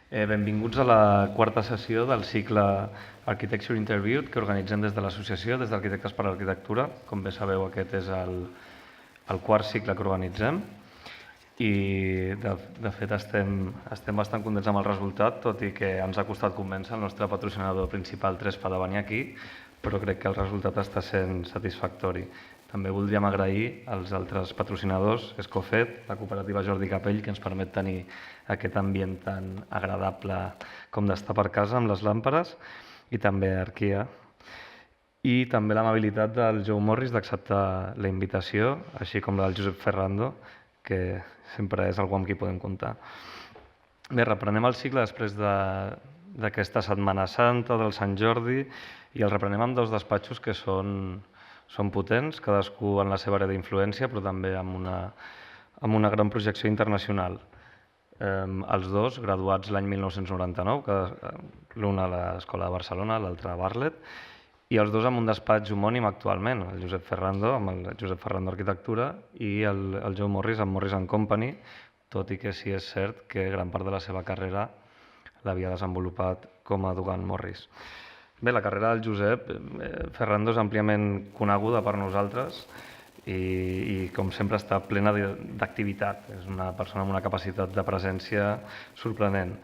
Benvinguts a la quarta sessió del cicle Architecture Interviewed que organitzem des de l'associació, des d'Arquitectes per l'Arquitectura. Com bé sabeu, aquest és el quart cicle que organitzem i de fet estem bastant contents amb el resultat, tot i que ens ha costat convèncer el nostre patrocinador principal, Trespa, de venir aquí, però crec que el resultat està sent satisfactori. També voldríem agrair als altres patrocinadors, Escofet, la cooperativa Jordi Capell, que ens permet tenir aquest ambient tan agradable com d'estar per casa amb les làmperes, i també Arquia. I també l'amabilitat del Joe&Morris d'acceptar la invitació, així com la del Josep Ferrando, que sempre és algú amb qui podem comptar. Bé, reprenem el cicle després d'aquesta Setmana Santa, del Sant Jordi, i el reprenem amb dos despatxos que són potents, cadascú en la seva àrea d'influència, però també amb una gran projecció internacional. Els dos, graduats l'any 1999, l'un a l'Escola de Barcelona, l'altre a Bartlett, i els dos amb un despatx homònim actualment, el Josep Ferrando, amb el Josep Ferrando Arquitectura, i el Joe&Morris amb Morris & Company, tot i que sí és cert que gran part de la seva carrera l'havia desenvolupat com a DugganMorris. Bé, la carrera del Josep Ferrando és àmpliament coneguda per nosaltres i com sempre està plena d'activitat. És una persona amb una capacitat de presència sorprenent.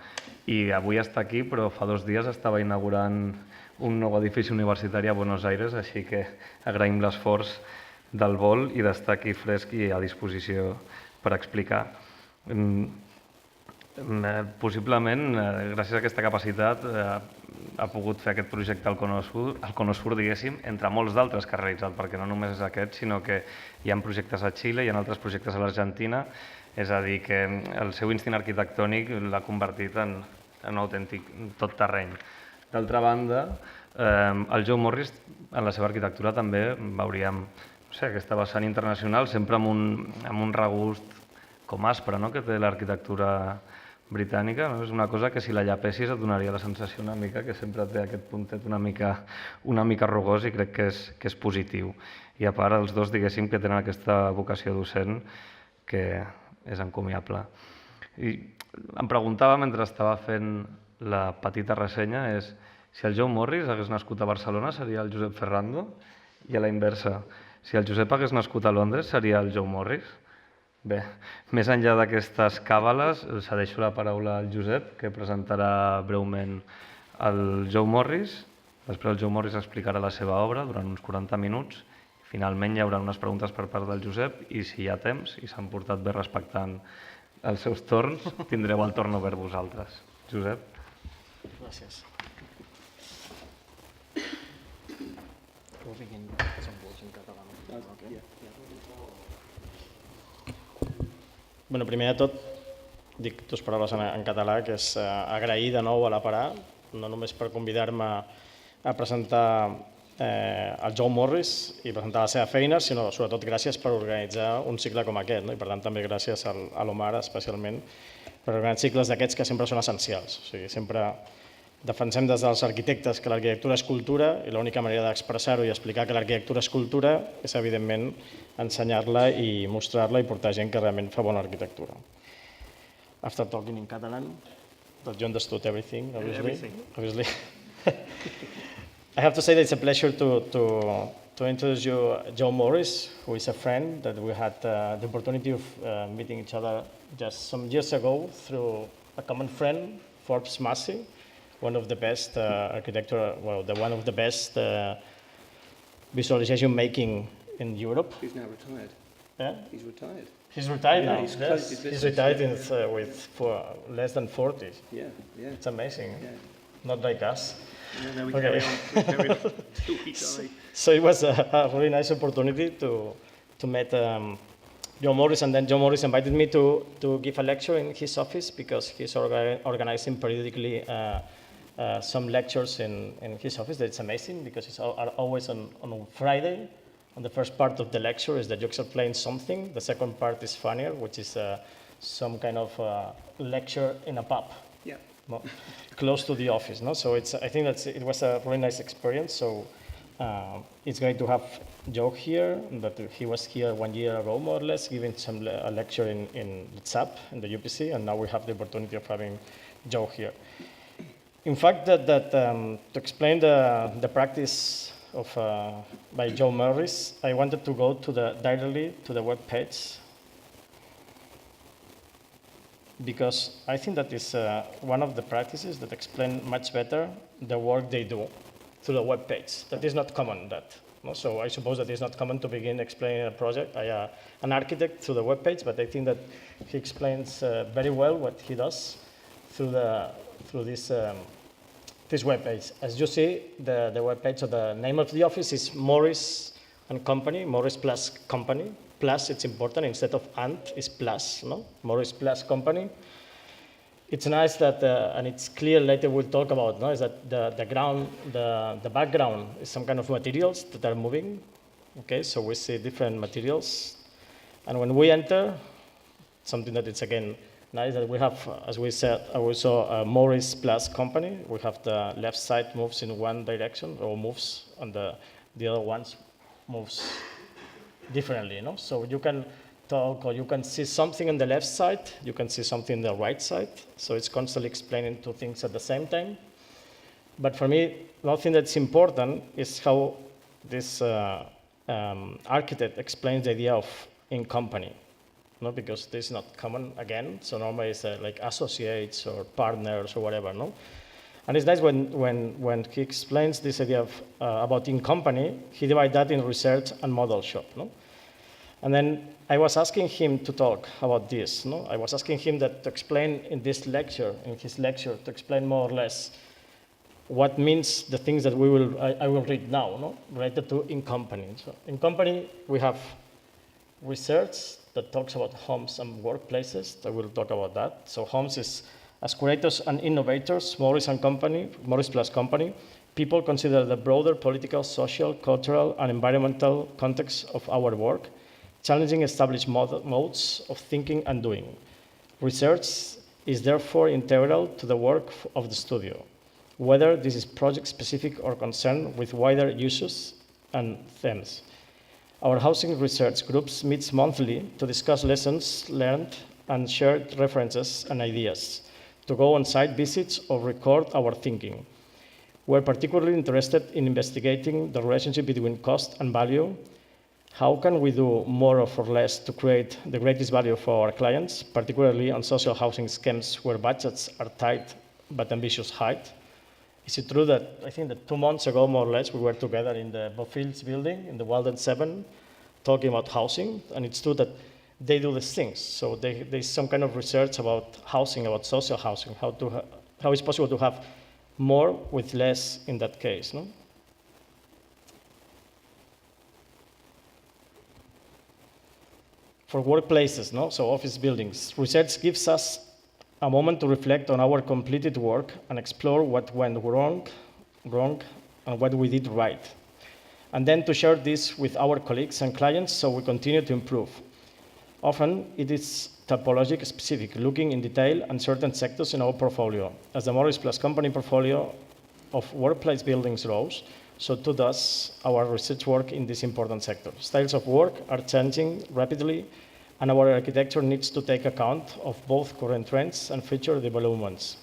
I avui està aquí, però fa 2 dies estava inaugurant un nou edifici universitari a Buenos Aires, així que agraïm l'esforç del vol i d'estar aquí fresc i a disposició per explicar. Possiblement, gràcies a aquesta capacitat, ha pogut fer aquest projecte al Cono Sur, diguéssim, entre molts d'altres que ha realitzat, perquè no només és aquest, sinó que hi ha projectes a Xile, hi ha altres projectes a l'Argentina, és a dir, que el seu instint arquitectònic l'ha convertit en un autèntic tot terreny. D'altra banda, el Joe&Morris, en la seva arquitectura, també veuríem aquesta vessant internacional, sempre amb un regust com aspre, que té l'arquitectura britànica. És una cosa que si la llepessis et donaria la sensació una mica que sempre té aquest puntet una mica rugós i crec que és positiu. I a part, els dos, diguéssim, que tenen aquesta vocació docent que és encomiable. I em preguntava, mentre estava fent la petita ressenya, és si el Joe&Morris hagués nascut a Barcelona seria el Josep Ferrando i a la inversa, si el Josep hagués nascut a Londres seria el Joe&Morris. Bé, més enllà d'aquestes càbales, cedeixo la paraula al Josep, que presentarà breument el Joe&Morris. Després el Joe&Morris explicarà la seva obra durant uns 40 minuts. Finalment hi haurà unes preguntes per part del Josep i si hi ha temps, i s'han portat bé respectant els seus torns, tindreu el torn obert vosaltres. Josep. Gràcies. Bueno, primer de tot, dic 2 paraules en català, que és agrair de nou a la Parà, no només per convidar-me a presentar el Joe&Morris i presentar la seva feina, sinó sobretot gràcies per organitzar un cicle com aquest, i per tant també gràcies a l'Omar especialment per organitzar cicles d'aquests que sempre són essencials. O sigui, sempre defensem des dels arquitectes que l'arquitectura és cultura i l'única manera d'expressar-ho i explicar que l'arquitectura és cultura és, evidentment, ensenyar-la i mostrar-la i portar gent que realment fa bona arquitectura. After talking in Catalan, that you understood everything, obviously. I have to say that it's a pleasure to introduce you Joe&Morris, who is a friend that we had the opportunity of meeting each other just some years ago through a common friend, Forbes Massey, one of the best one of the best visualization making in Europe. He's now retired. Yeah? He's retired. He's retired now. He's yes. He's retired for less than 40. Yeah. It's amazing. Yeah. Not like us. No, we carry on till we die. So it was a really nice opportunity to meet Joe&Morris, and then Joe&Morris invited me to give a lecture in his office because he's organizing periodically some lectures in his office. That's amazing because it's always on Friday. And the first part of the lecture is that you explain something. The second part is funnier, which is some kind of lecture in a pub. Yeah. Close to the office. No? So I think it was a really nice experience. So it's great to have Joe here, but he was here 1 year ago, more or less, giving a lecture in LITSAP, in the UPC, and now we have the opportunity of having Joe here. In fact, to explain the practice of by Joe&Morris, I wanted to go directly to the web page, because I think that is one of the practices that explain much better the work they do through the web page. That is not common. No? So I suppose that it's not common to begin explaining a project. I am an architect through the web page, but I think that he explains very well what he does through this web page. As you see, the web page, so the name of the office is Morris and Company, Morris plus Company. Plus, it's important, instead of and, is plus, no? Morris plus Company. It's nice that, and it's clear later we'll talk about, no? Is that the background is some kind of materials that are moving. Okay, so we see different materials. And when we enter, something that it's again nice that we have, as we said, also Morris plus Company. We have the left side moves in one direction, or moves, and the other ones moves differently, no? So you can talk, or you can see something on the left side, you can see something on the right side. So it's constantly explaining two things at the same time. But for me, one thing that's important is how this architect explains the idea of in company, no? Because this is not common again. So normally it's like associates or partners or whatever, no? And it's nice when he explains this idea of about in company, he divides that in research and model shop, no? And then I was asking him to talk about this, no? I was asking him that to explain in his lecture, to explain more or less what means the things that I will read now, no? Related to in company. So in company, we have research that talks about homes and workplaces. I will talk about that. So homes is, as curators and innovators, Morris and Company, Morris plus Company, people consider the broader political, social, cultural, and environmental context of our work, challenging established modes of thinking and doing. Research is therefore integral to the work of the studio, whether this is project-specific or concerned with wider uses and themes. Our housing research groups meets monthly to discuss lessons learned and share references and ideas, to go on site visits or record our thinking. We're particularly interested in investigating the relationship between cost and value. How can we do more or less to create the greatest value for our clients, particularly on social housing schemes where budgets are tight but ambitious high? Is it true that I think that 2 months ago, more or less, we were together in the Bofields building in the Walden 7 talking about housing, and it's true that they do these things. So there's some kind of research about housing, about social housing, how it's possible to have more with less in that case, no? For workplaces, no? So office buildings. Research gives us a moment to reflect on our completed work and explore what went wrong, and what we did right. And then to share this with our colleagues and clients so we continue to improve. Often it is typologic specific, looking in detail at certain sectors in our portfolio. As the Morris plus Company portfolio of workplace buildings grows, so too does our research work in this important sector. Styles of work are changing rapidly, and our architecture needs to take account of both current trends and future developments.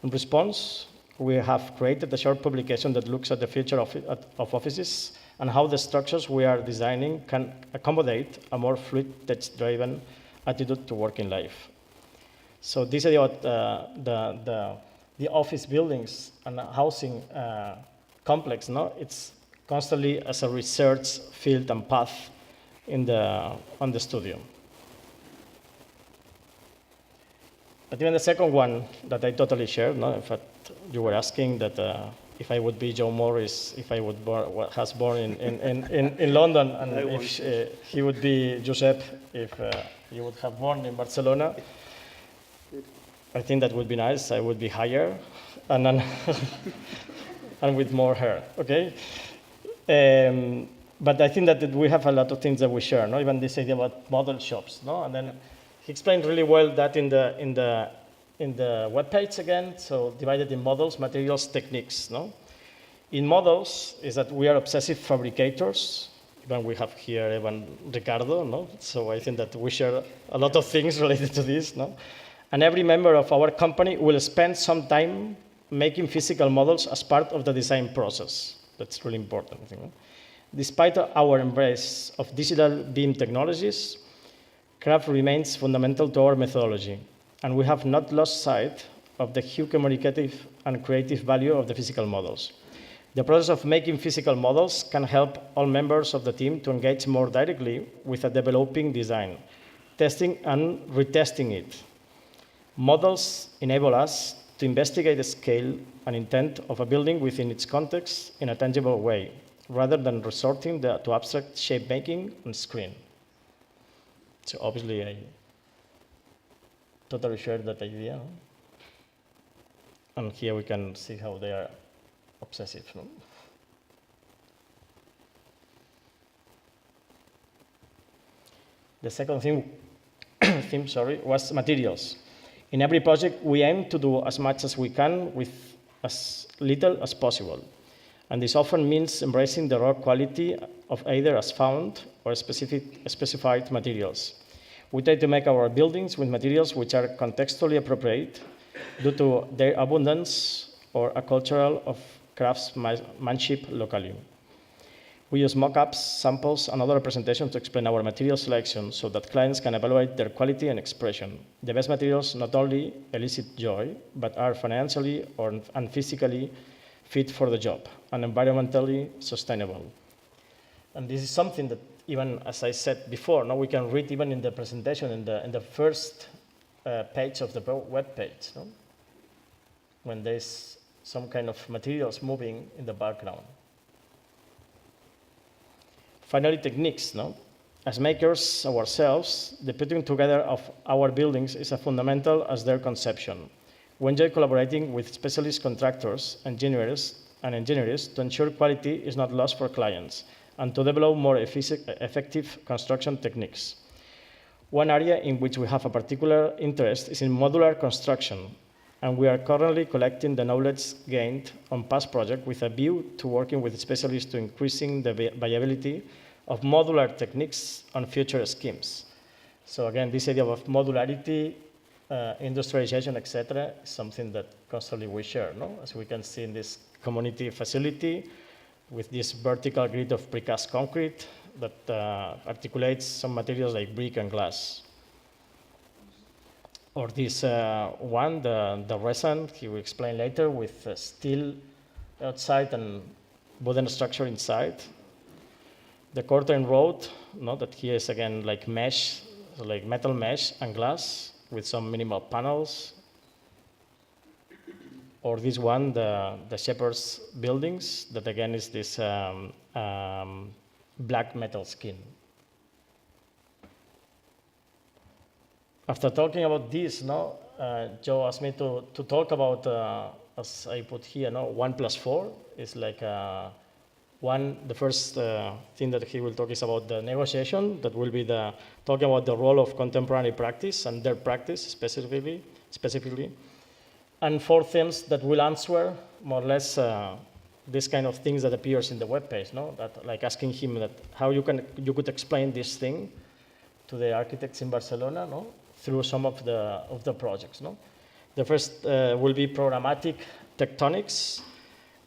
In response, we have created a short publication that looks at the future of offices and how the structures we are designing can accommodate a more fluid, tech-driven attitude to working life. So this idea about the office buildings and housing complex, no? It's constantly as a research field and path on the studio. But even the second one that I totally share, no? In fact, you were asking that if I would be Joe&Morris, if I would has born in London, and if he would be Josep, if he would have born in Barcelona. I think that would be nice. I would be higher, and then and with more hair. Okay. But I think that we have a lot of things that we share. No, even this idea about model shops. No, and then he explained really well that in the web page again. So divided in models, materials, techniques. No, in models is that we are obsessive fabricators. Even we have here even Ricardo. No, so I think that we share a lot of things related to this. No. And every member of our company will spend some time making physical models as part of the design process. That's really important, I think. Despite our embrace of digital BIM technologies, craft remains fundamental to our methodology, and we have not lost sight of the huge communicative and creative value of the physical models. The process of making physical models can help all members of the team to engage more directly with a developing design, testing and retesting it. Models enable us to investigate the scale and intent of a building within its context in a tangible way, rather than resorting to abstract shape making on screen. So obviously, I totally share that idea. No? And here we can see how they are obsessive. No? The second theme was materials. In every project, we aim to do as much as we can with as little as possible. And this often means embracing the raw quality of either as found or specified materials. We try to make our buildings with materials which are contextually appropriate due to their abundance or a cultural of craftsmanship locally. We use mock-ups, samples, and other representations to explain our material selection so that clients can evaluate their quality and expression. The best materials not only elicit joy, but are financially and physically fit for the job and environmentally sustainable. And this is something that, even as I said before, now we can read even in the presentation in the first page of the web page, no? When there's some kind of materials moving in the background. Finally, techniques. No? As makers ourselves, the putting together of our buildings is as fundamental as their conception. We enjoy collaborating with specialist contractors, engineers to ensure quality is not lost for clients and to develop more effective construction techniques. One area in which we have a particular interest is in modular construction, and we are currently collecting the knowledge gained on past projects with a view to working with specialists to increasing the viability of modular techniques on future schemes. So again, this idea of modularity, industrialization, etc., is something that constantly we share, no? As we can see in this community facility with this vertical grid of precast concrete that articulates some materials like brick and glass. Or this one, the resin, he will explain later, with steel outside and wooden structure inside. The curtain road, no, that here is again like mesh, so like metal mesh and glass with some minimal panels. Or this one, the shepherd's buildings, that again is this black metal skin. After talking about this, no, Joe asked me to talk about, as I put here, no, 1+4 is like the first thing that he will talk is about the negotiation, that will be talking about the role of contemporary practice and their practice specifically. And 4 themes that will answer more or less this kind of things that appears in the webpage, no? That, like asking him that how you could explain this thing to the architects in Barcelona, no? Through some of the projects, no? The first will be Programmatic Tectonics.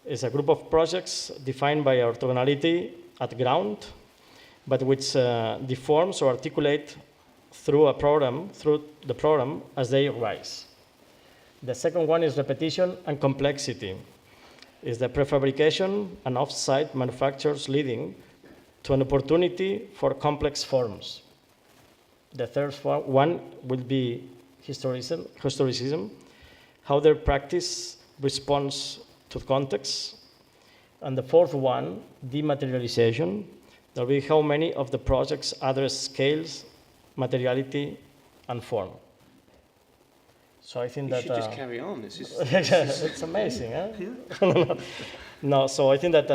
It's a group of projects defined by orthogonality at ground, but which deforms or articulate through the program as they rise. The second one is repetition and complexity. Is the prefabrication and off-site manufacturers leading to an opportunity for complex forms. The third one will be historicism, how their practice responds to context. And the fourth one, dematerialization, there will be how many of the projects address scales, materiality, and form. So I think that... You should just carry on. It's amazing, huh? Yeah. No, so I think that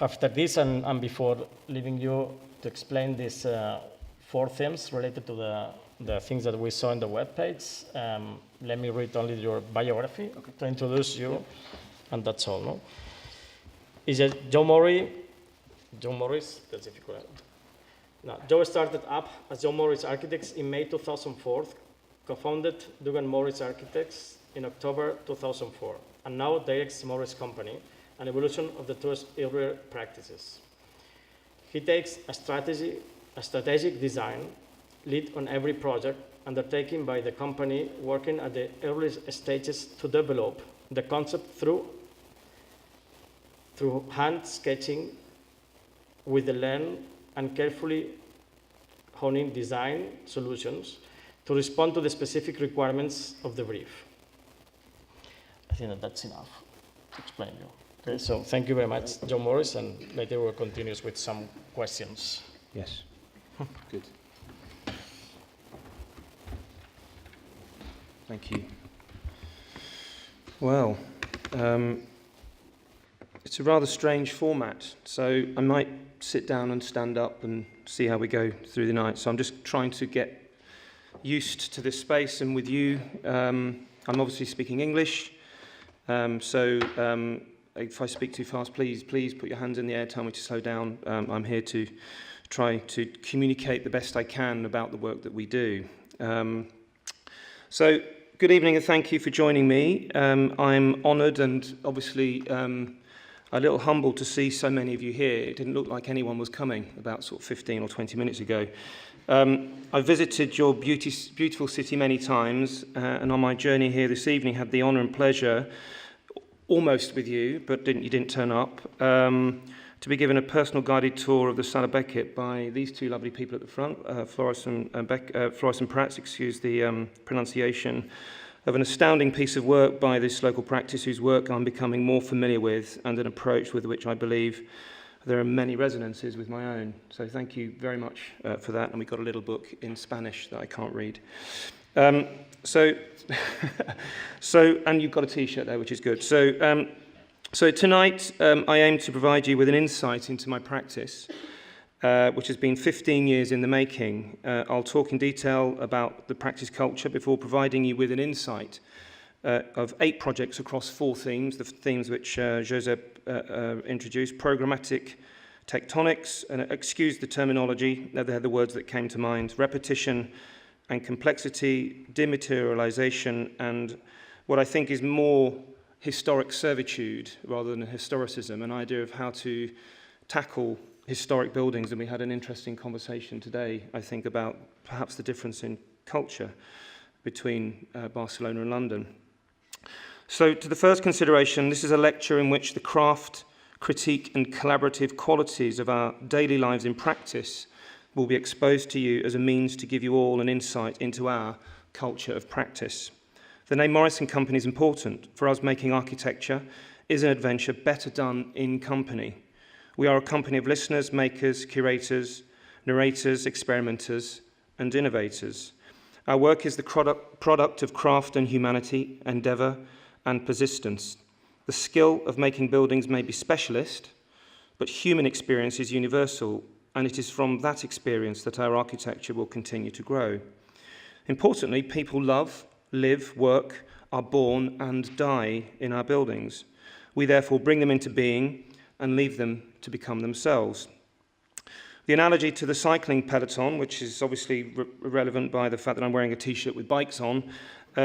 after this and before leaving you to explain these 4 themes related to the things that we saw in the webpage, let me read only your biography to introduce you, and that's all. No? Is it Joe&Morris? That's difficult. No, Joe started up as Joe&Morris Architects in May 2004 co-founded DugganMorris Architects in October 2004, and now directs Morris Company, an evolution of the two earlier practices. He takes a strategic design lead on every project undertaken by the company, working at the earliest stages to develop the concept through hand sketching with the lens and carefully honing design solutions to respond to the specific requirements of the brief. I think that's enough to explain you. Okay, so thank you very much, Joe&Morris, and later we'll continue with some questions. Yes. Good. Thank you. Well, it's a rather strange format, so I might sit down and stand up and see how we go through the night. So I'm just trying to get used to this space and with you. I'm obviously speaking English, so if I speak too fast, please put your hands in the air, tell me to slow down. I'm here to try to communicate the best I can about the work that we do. So good evening and thank you for joining me. I'm honoured and obviously a little humbled to see so many of you here. It didn't look like anyone was coming about sort of 15 or 20 minutes ago. I visited your beautiful city many times, and on my journey here this evening had the honour and pleasure, almost with you, but you didn't turn up, to be given a personal guided tour of the Sala Beckett by these two lovely people at the front, Floris and Prats, excuse the pronunciation, of an astounding piece of work by this local practice whose work I'm becoming more familiar with, and an approach with which I believe there are many resonances with my own. So thank you very much for that, and we've got a little book in Spanish that I can't read. So and you've got a T-shirt there, which is good. So tonight I aim to provide you with an insight into my practice, which has been 15 years in the making. I'll talk in detail about the practice culture before providing you with an insight of 8 projects across 4 themes, the themes which Josep introduced: programmatic tectonics, and excuse the terminology, they're the words that came to mind: repetition and complexity, dematerialization, and what I think is more historic servitude rather than historicism, an idea of how to tackle historic buildings. And we had an interesting conversation today, I think, about perhaps the difference in culture between Barcelona and London. So to the first consideration, this is a lecture in which the craft, critique and collaborative qualities of our daily lives in practice will be exposed to you as a means to give you all an insight into our culture of practice. The name Morris & Company is important. For us, making architecture is an adventure better done in company. We are a company of listeners, makers, curators, narrators, experimenters, and innovators. Our work is the product of craft and humanity, endeavour and persistence. The skill of making buildings may be specialist, but human experience is universal, and it is from that experience that our architecture will continue to grow. Importantly, people love, live, work, are born and die in our buildings. We therefore bring them into being and leave them to become themselves. The analogy to the cycling peloton, which is obviously relevant by the fact that I'm wearing a T-shirt with bikes on,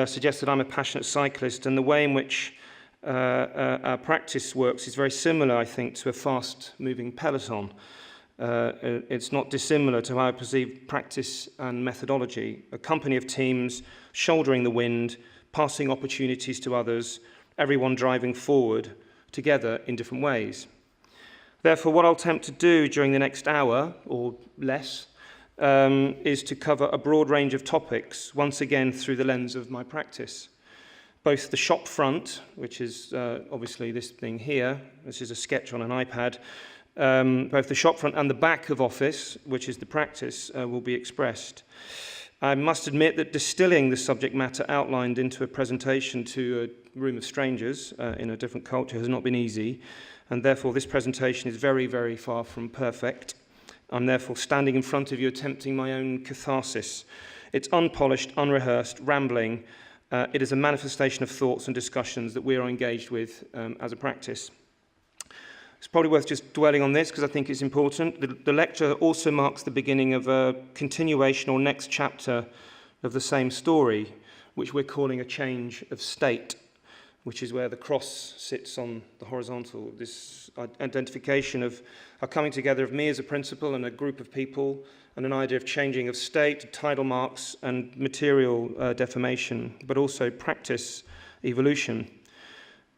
suggests that I'm a passionate cyclist, and the way in which our practice works is very similar, I think, to a fast-moving peloton. It's not dissimilar to how I perceive practice and methodology, a company of teams shouldering the wind, passing opportunities to others, everyone driving forward together in different ways. Therefore, what I'll attempt to do during the next hour, or less, is to cover a broad range of topics, once again through the lens of my practice. Both the shop front, which is obviously this thing here, this is a sketch on an iPad, both the shop front and the back of office, which is the practice, will be expressed. I must admit that distilling the subject matter outlined into a presentation to a room of strangers in a different culture has not been easy, and therefore this presentation is very, very far from perfect. I'm therefore standing in front of you attempting my own catharsis. It's unpolished, unrehearsed, rambling. It is a manifestation of thoughts and discussions that we are engaged with as a practice. It's probably worth just dwelling on this because I think it's important. The lecture also marks the beginning of a continuation or next chapter of the same story, which we're calling a change of state, which is where the cross sits on the horizontal. This identification of a coming together of me as a principal and a group of people, and an idea of changing of state, title marks, and material deformation, but also practice evolution.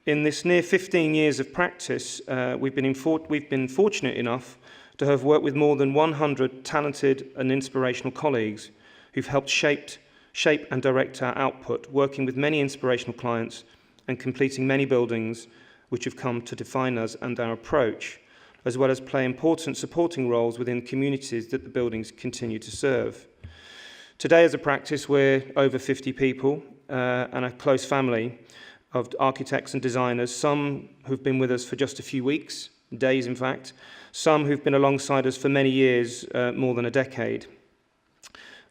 In this near 15 years of practice, we've been fortunate enough to have worked with more than 100 talented and inspirational colleagues who've helped shape and direct our output, working with many inspirational clients and completing many buildings which have come to define us and our approach, as well as play important supporting roles within communities that the buildings continue to serve. Today, as a practice, we're over 50 people and a close family of architects and designers, some who've been with us for just a few weeks, days in fact, some who've been alongside us for many years, more than a decade.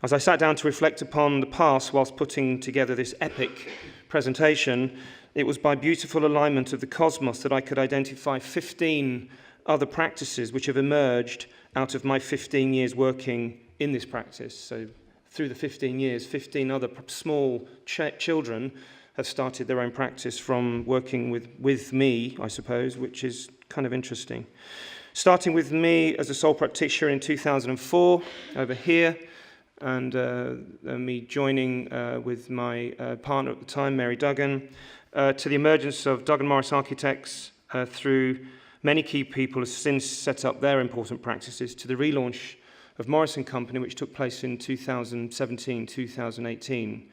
As I sat down to reflect upon the past whilst putting together this epic presentation, it was by beautiful alignment of the cosmos that I could identify 15 other practices which have emerged out of my 15 years working in this practice. So through the 15 years, 15 other small children have started their own practice from working with me, I suppose, which is kind of interesting. Starting with me as a sole practitioner in 2004 over here, and me joining with my partner at the time, Mary Duggan, to the emergence of DugganMorris Architects through many key people have since set up their important practices, to the relaunch of Morris & Company, which took place in 2017, 2018.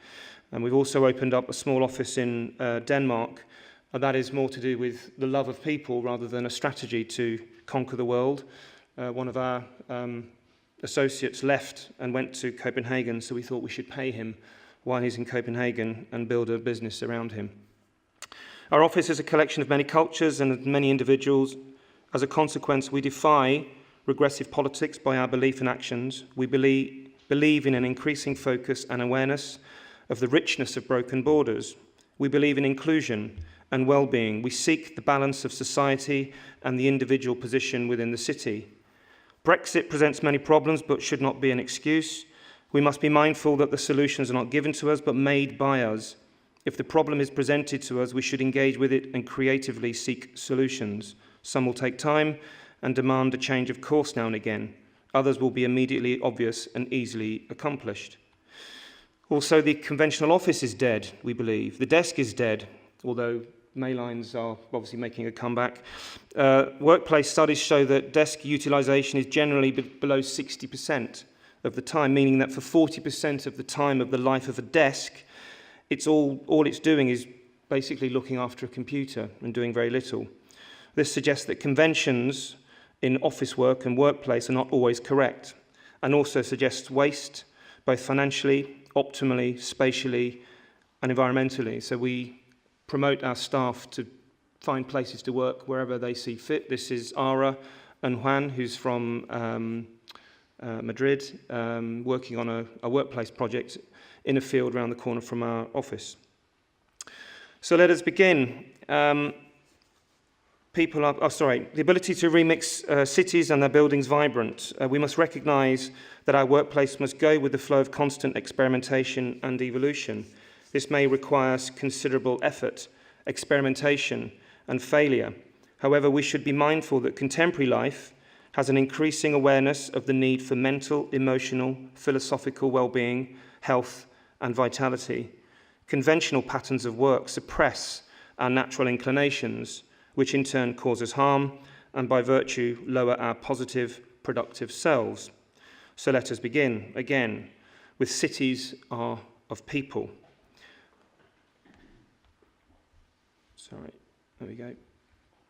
And we've also opened up a small office in Denmark, and that is more to do with the love of people rather than a strategy to conquer the world. One of our associates left and went to Copenhagen, so we thought we should pay him while he's in Copenhagen and build a business around him. Our office is a collection of many cultures and many individuals. As a consequence, we defy regressive politics by our belief and actions. We believe in an increasing focus and awareness of the richness of broken borders. We believe in inclusion and well-being. We seek the balance of society and the individual position within the city. Brexit presents many problems but should not be an excuse. We must be mindful that the solutions are not given to us but made by us. If the problem is presented to us, we should engage with it and creatively seek solutions. Some will take time and demand a change of course now and again. Others will be immediately obvious and easily accomplished. Also, the conventional office is dead, we believe. The desk is dead, although Maylines are obviously making a comeback. Workplace studies show that desk utilization is generally below 60% of the time, meaning that for 40% of the time of the life of a desk, all it's doing is basically looking after a computer and doing very little. This suggests that conventions in office work and workplace are not always correct, and also suggests waste, both financially, optimally, spatially, and environmentally. So we promote our staff to find places to work wherever they see fit. This is Ara and Juan, who's from Madrid, working on a workplace project in a field around the corner from our office. So let us begin. The ability to remix cities and their buildings vibrant. We must recognize that our workplace must go with the flow of constant experimentation and evolution. This may require considerable effort, experimentation, and failure. However, we should be mindful that contemporary life has an increasing awareness of the need for mental, emotional, philosophical well-being, health, and vitality. Conventional patterns of work suppress our natural inclinations, which in turn causes harm, and by virtue lower our positive, productive selves. So let us begin, again, with cities are of people. Sorry, there we go.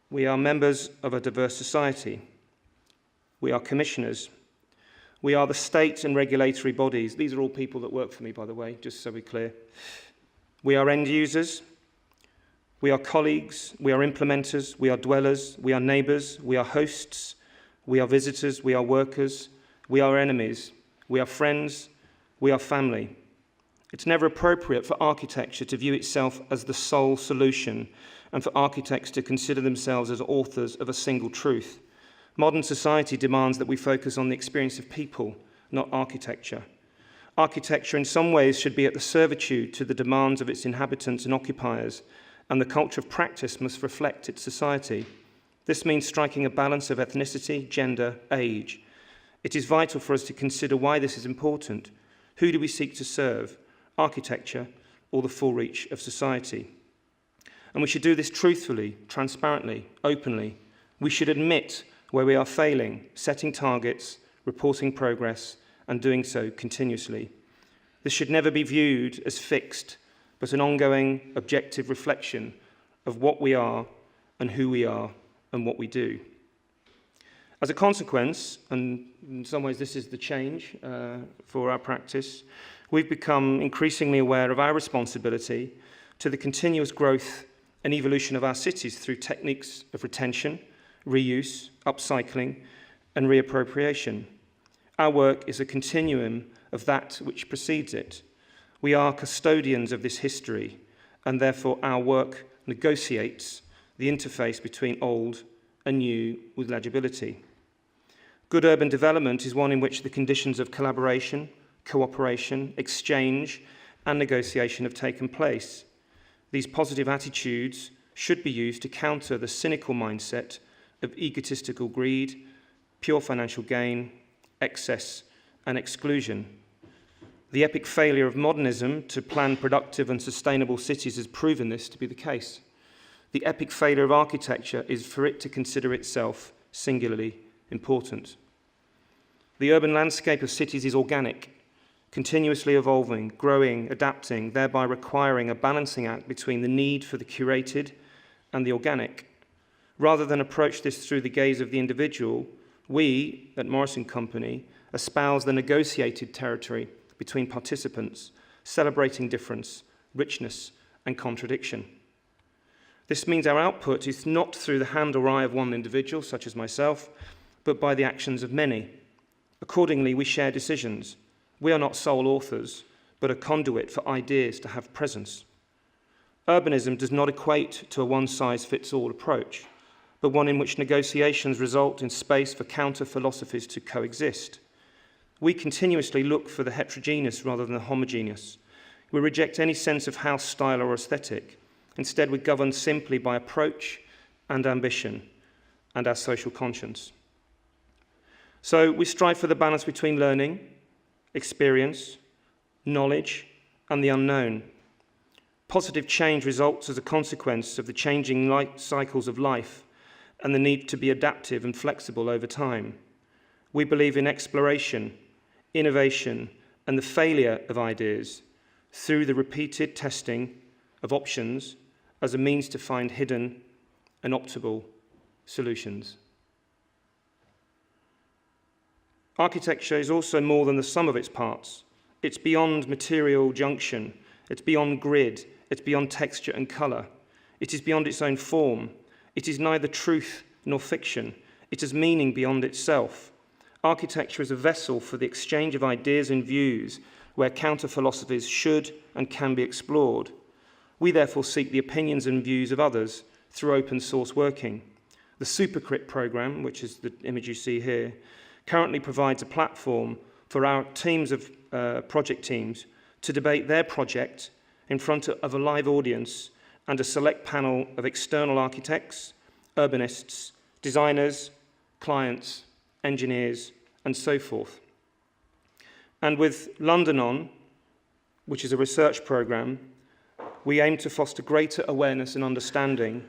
We are members of a diverse society. We are commissioners. We are the state and regulatory bodies. These are all people that work for me, by the way, just so we're clear. We are end users. We are colleagues. We are implementers. We are dwellers. We are neighbours. We are hosts. We are visitors. We are workers. We are enemies. We are friends. We are family. It's never appropriate for architecture to view itself as the sole solution and for architects to consider themselves as authors of a single truth. Modern society demands that we focus on the experience of people, not architecture. Architecture in some ways should be at the servitude to the demands of its inhabitants and occupiers, and the culture of practice must reflect its society. This means striking a balance of ethnicity, gender, age. It is vital for us to consider why this is important. Who do we seek to serve? Architecture or the full reach of society? And we should do this truthfully, transparently, openly. We should admit where we are failing, setting targets, reporting progress, and doing so continuously. This should never be viewed as fixed, but an ongoing, objective reflection of what we are and who we are and what we do. As a consequence, and in some ways this is the change for our practice, we've become increasingly aware of our responsibility to the continuous growth and evolution of our cities through techniques of retention, reuse, upcycling, and reappropriation. Our work is a continuum of that which precedes it. We are custodians of this history, and therefore our work negotiates the interface between old and new with legibility. Good urban development is one in which the conditions of collaboration, cooperation, exchange, and negotiation have taken place. These positive attitudes should be used to counter the cynical mindset of egotistical greed, pure financial gain, excess, and exclusion. The epic failure of modernism to plan productive and sustainable cities has proven this to be the case. The epic failure of architecture is for it to consider itself singularly important. The urban landscape of cities is organic, continuously evolving, growing, adapting, thereby requiring a balancing act between the need for the curated and the organic. Rather than approach this through the gaze of the individual, we, at Morris & Company, espouse the negotiated territory between participants, celebrating difference, richness, and contradiction. This means our output is not through the hand or eye of one individual, such as myself, but by the actions of many. Accordingly, we share decisions. We are not sole authors, but a conduit for ideas to have presence. Urbanism does not equate to a one-size-fits-all approach, but one in which negotiations result in space for counter-philosophies to coexist. We continuously look for the heterogeneous rather than the homogeneous. We reject any sense of house style or aesthetic. Instead, we govern simply by approach and ambition and our social conscience. So we strive for the balance between learning, experience, knowledge, and the unknown. Positive change results as a consequence of the changing cycles of life and the need to be adaptive and flexible over time. We believe in exploration, innovation, and the failure of ideas through the repeated testing of options as a means to find hidden and optimal solutions. Architecture is also more than the sum of its parts. It's beyond material junction. It's beyond grid. It's beyond texture and colour. It is beyond its own form. It is neither truth nor fiction. It has meaning beyond itself. Architecture is a vessel for the exchange of ideas and views where counter-philosophies should and can be explored. We therefore seek the opinions and views of others through open source working. The Supercrit program, which is the image you see here, currently provides a platform for our teams of project teams to debate their project in front of a live audience and a select panel of external architects, urbanists, designers, clients, engineers, and so forth. And with London On, which is a research program, we aim to foster greater awareness and understanding.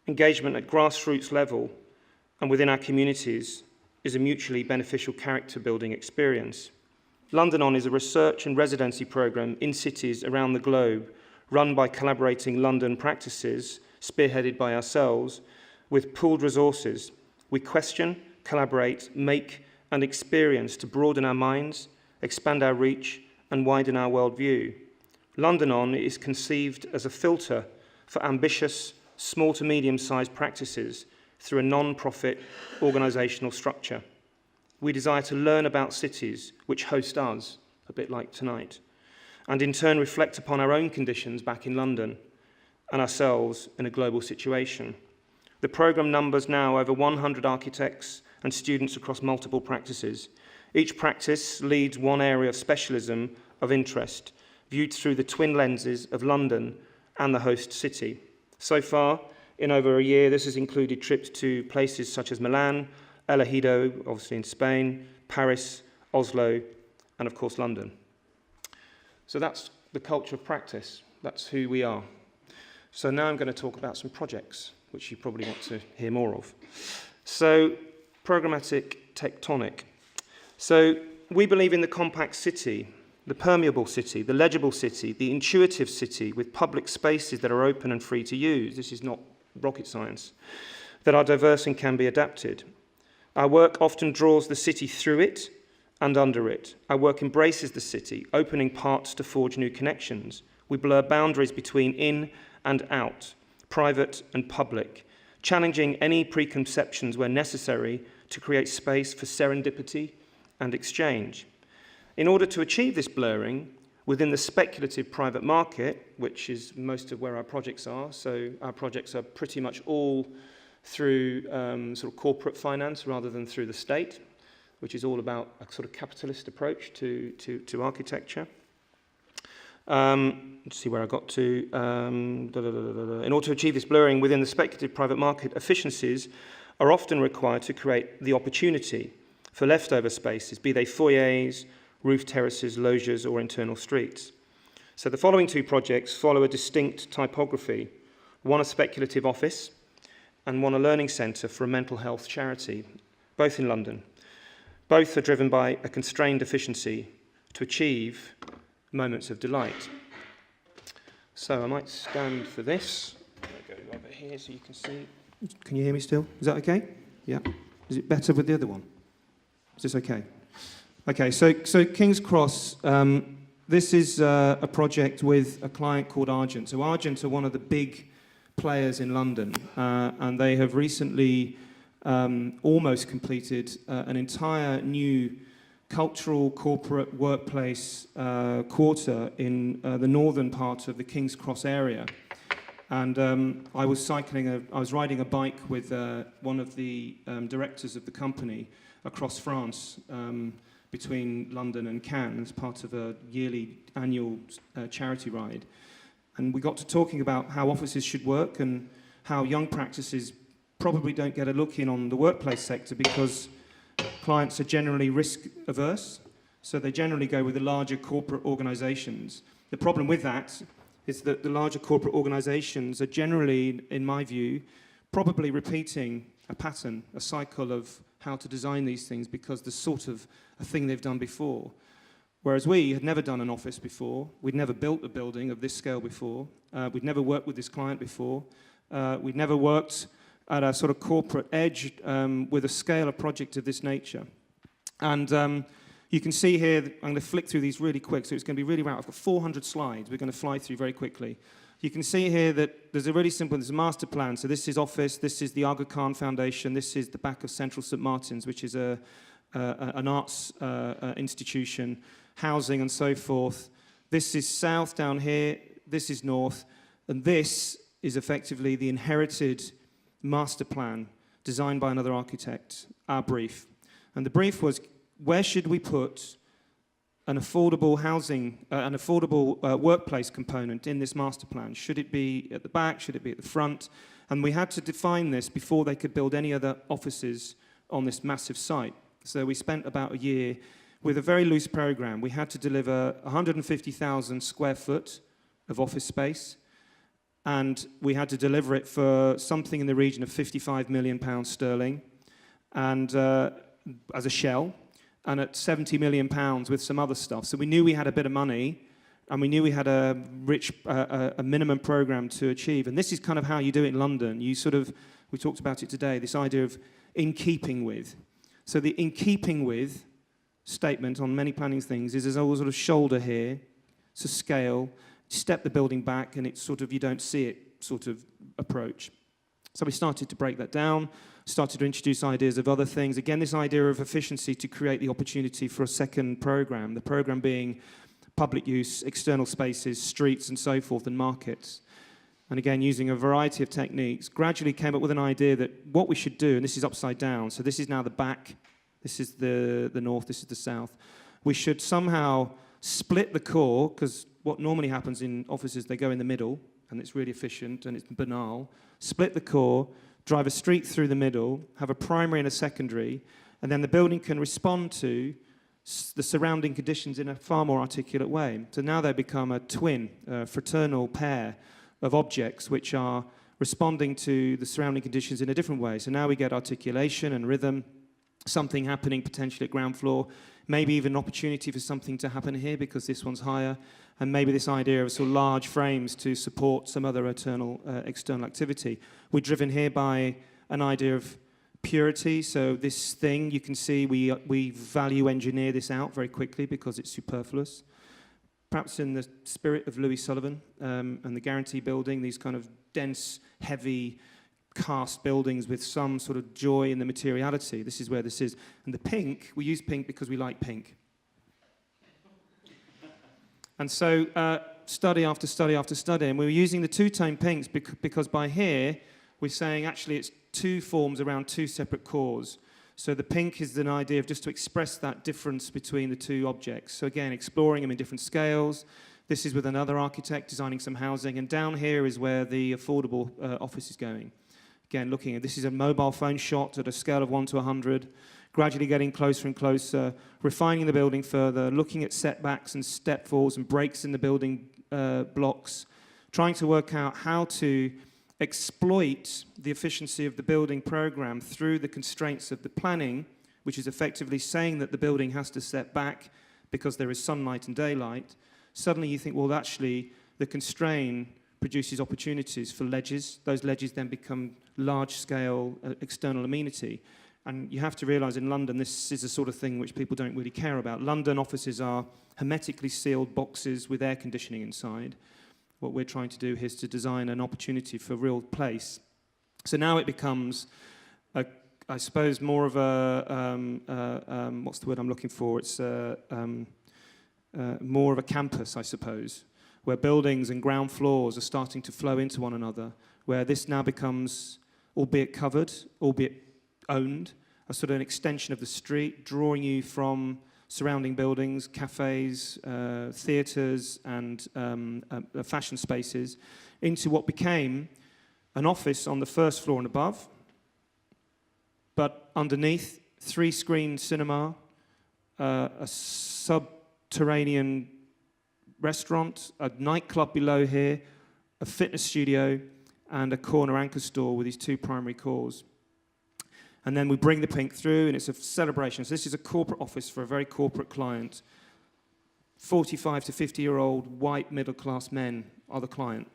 Engagement at grassroots level and within our communities is a mutually beneficial character-building experience. London On is a research and residency program in cities around the globe run by collaborating London practices, spearheaded by ourselves, with pooled resources. We question, collaborate, make, and experience to broaden our minds, expand our reach, and widen our worldview. London On is conceived as a filter for ambitious, small to medium-sized practices through a non-profit organisational structure. We desire to learn about cities which host us, a bit like tonight, and in turn reflect upon our own conditions back in London and ourselves in a global situation. The programme numbers now over 100 architects and students across multiple practices. Each practice leads one area of specialism of interest, viewed through the twin lenses of London and the host city. So far, in over a year, this has included trips to places such as Milan, El Ejido, obviously in Spain, Paris, Oslo, and of course London. So that's the culture of practice. That's who we are. So now I'm going to talk about some projects, which you probably want to hear more of. So, Programmatic Tectonic. So, we believe in the compact city, the permeable city, the legible city, the intuitive city with public spaces that are open and free to use. This is not rocket science. That are diverse and can be adapted. Our work often draws the city through it and under it. Our work embraces the city, opening parts to forge new connections. We blur boundaries between in and out, private and public, challenging any preconceptions where necessary to create space for serendipity and exchange. In order to achieve this blurring within the speculative private market, which is most of where our projects are, so our projects are pretty much all through sort of corporate finance rather than through the state, which is all about a sort of capitalist approach to architecture. Let's see where I got to. In order to achieve this blurring within the speculative private market, efficiencies are often required to create the opportunity for leftover spaces, be they foyers, roof terraces, loggias, or internal streets. So the following two projects follow a distinct typography, one a speculative office and one a learning centre for a mental health charity, both in London. Both are driven by a constrained efficiency to achieve moments of delight. So I might stand for this. I'll go over here so you can see. Can you hear me still? Is that okay? Yeah. Is it better with the other one? Is this okay? Okay, so King's Cross, this is a project with a client called Argent. So Argent are one of the big players in London, and they have recently almost completed an entire new cultural corporate workplace quarter in the northern part of the King's Cross area. And I was riding a bike with one of the directors of the company across France between London and Cannes as part of a yearly annual charity ride. And we got to talking about how offices should work and how young practices probably don't get a look in on the workplace sector because clients are generally risk averse, so they generally go with the larger corporate organizations. The problem with that is that the larger corporate organizations are generally, in my view, probably repeating a pattern, a cycle of how to design these things because there's sort of a thing they've done before. Whereas we had never done an office before, we'd never built a building of this scale before, we'd never worked with this client before, we'd never worked at a sort of corporate edge with a scale of project of this nature. And you can see here, I'm going to flick through these really quick, so it's going to be really round. I've got 400 slides we're going to fly through very quickly. You can see here that there's a master plan. So this is office, this is the Aga Khan Foundation, this is the back of Central St. Martin's, which is an arts institution, housing and so forth. This is south down here, this is north, and this is effectively the inherited master plan designed by another architect, our brief. And the brief was, where should we put an affordable housing, an affordable workplace component in this master plan? Should it be at the back? Should it be at the front? And we had to define this before they could build any other offices on this massive site. So we spent about a year with a very loose program. We had to deliver 150,000 square foot of office space, and we had to deliver it for something in the region of £55 million sterling, and as a shell, and at £70 million with some other stuff. So we knew we had a bit of money, and we knew we had a minimum program to achieve. And this is kind of how you do it in London. We talked about it today, this idea of in keeping with. So the in keeping with statement on many planning things is there's a sort of shoulder here, it's a scale, step the building back, and it's sort of you don't see it sort of approach. So we started to break that down, started to introduce ideas of other things. Again, this idea of efficiency to create the opportunity for a second program, the program being public use, external spaces, streets, and so forth, and markets. And again, using a variety of techniques, gradually came up with an idea that what we should do, and this is upside down, so this is now the back This is the north, this is the south. We should somehow split the core, because what normally happens in offices, they go in the middle, and it's really efficient, and it's banal. Split the core, drive a street through the middle, have a primary and a secondary, and then the building can respond to the surrounding conditions in a far more articulate way. So now they become a twin, a fraternal pair of objects which are responding to the surrounding conditions in a different way. So now we get articulation and rhythm, something happening potentially at ground floor, maybe even an opportunity for something to happen here because this one's higher, and maybe this idea of sort of large frames to support some other external activity. We're driven here by an idea of purity, so this thing, you can see we value engineer this out very quickly because it's superfluous. Perhaps in the spirit of Louis Sullivan and the Guarantee building, these kind of dense, heavy, cast buildings with some sort of joy in the materiality. This is where this is. And the pink, we use pink because we like pink. And so study after study after study, and we were using the two-tone pinks because by here, we're saying actually it's two forms around two separate cores. So the pink is an idea of just to express that difference between the two objects. So again, exploring them in different scales. This is with another architect designing some housing, and down here is where the affordable office is going. Again, looking at this is a mobile phone shot at a scale of 1 to 100, gradually getting closer and closer, refining the building further, looking at setbacks and stepfalls and breaks in the building blocks, trying to work out how to exploit the efficiency of the building program through the constraints of the planning, which is effectively saying that the building has to step back because there is sunlight and daylight. Suddenly you think, well, actually, the constraint produces opportunities for ledges. Those ledges then become large-scale external amenity. And you have to realize in London, this is the sort of thing which people don't really care about. London offices are hermetically sealed boxes with air conditioning inside. What we're trying to do here is to design an opportunity for real place. So now it becomes, I suppose, more of a, what's the word I'm looking for? It's more of a campus, I suppose, where buildings and ground floors are starting to flow into one another, where this now becomes, albeit covered, albeit owned, a sort of an extension of the street, drawing you from surrounding buildings, cafes, theatres, and fashion spaces, into what became an office on the first floor and above, but underneath, 3-screen cinema, a subterranean restaurant, a nightclub below here, a fitness studio, and a corner anchor store with these two primary cores. And then we bring the pink through, and it's a celebration. So this is a corporate office for a very corporate client. 45 to 50-year-old white middle-class men are the client.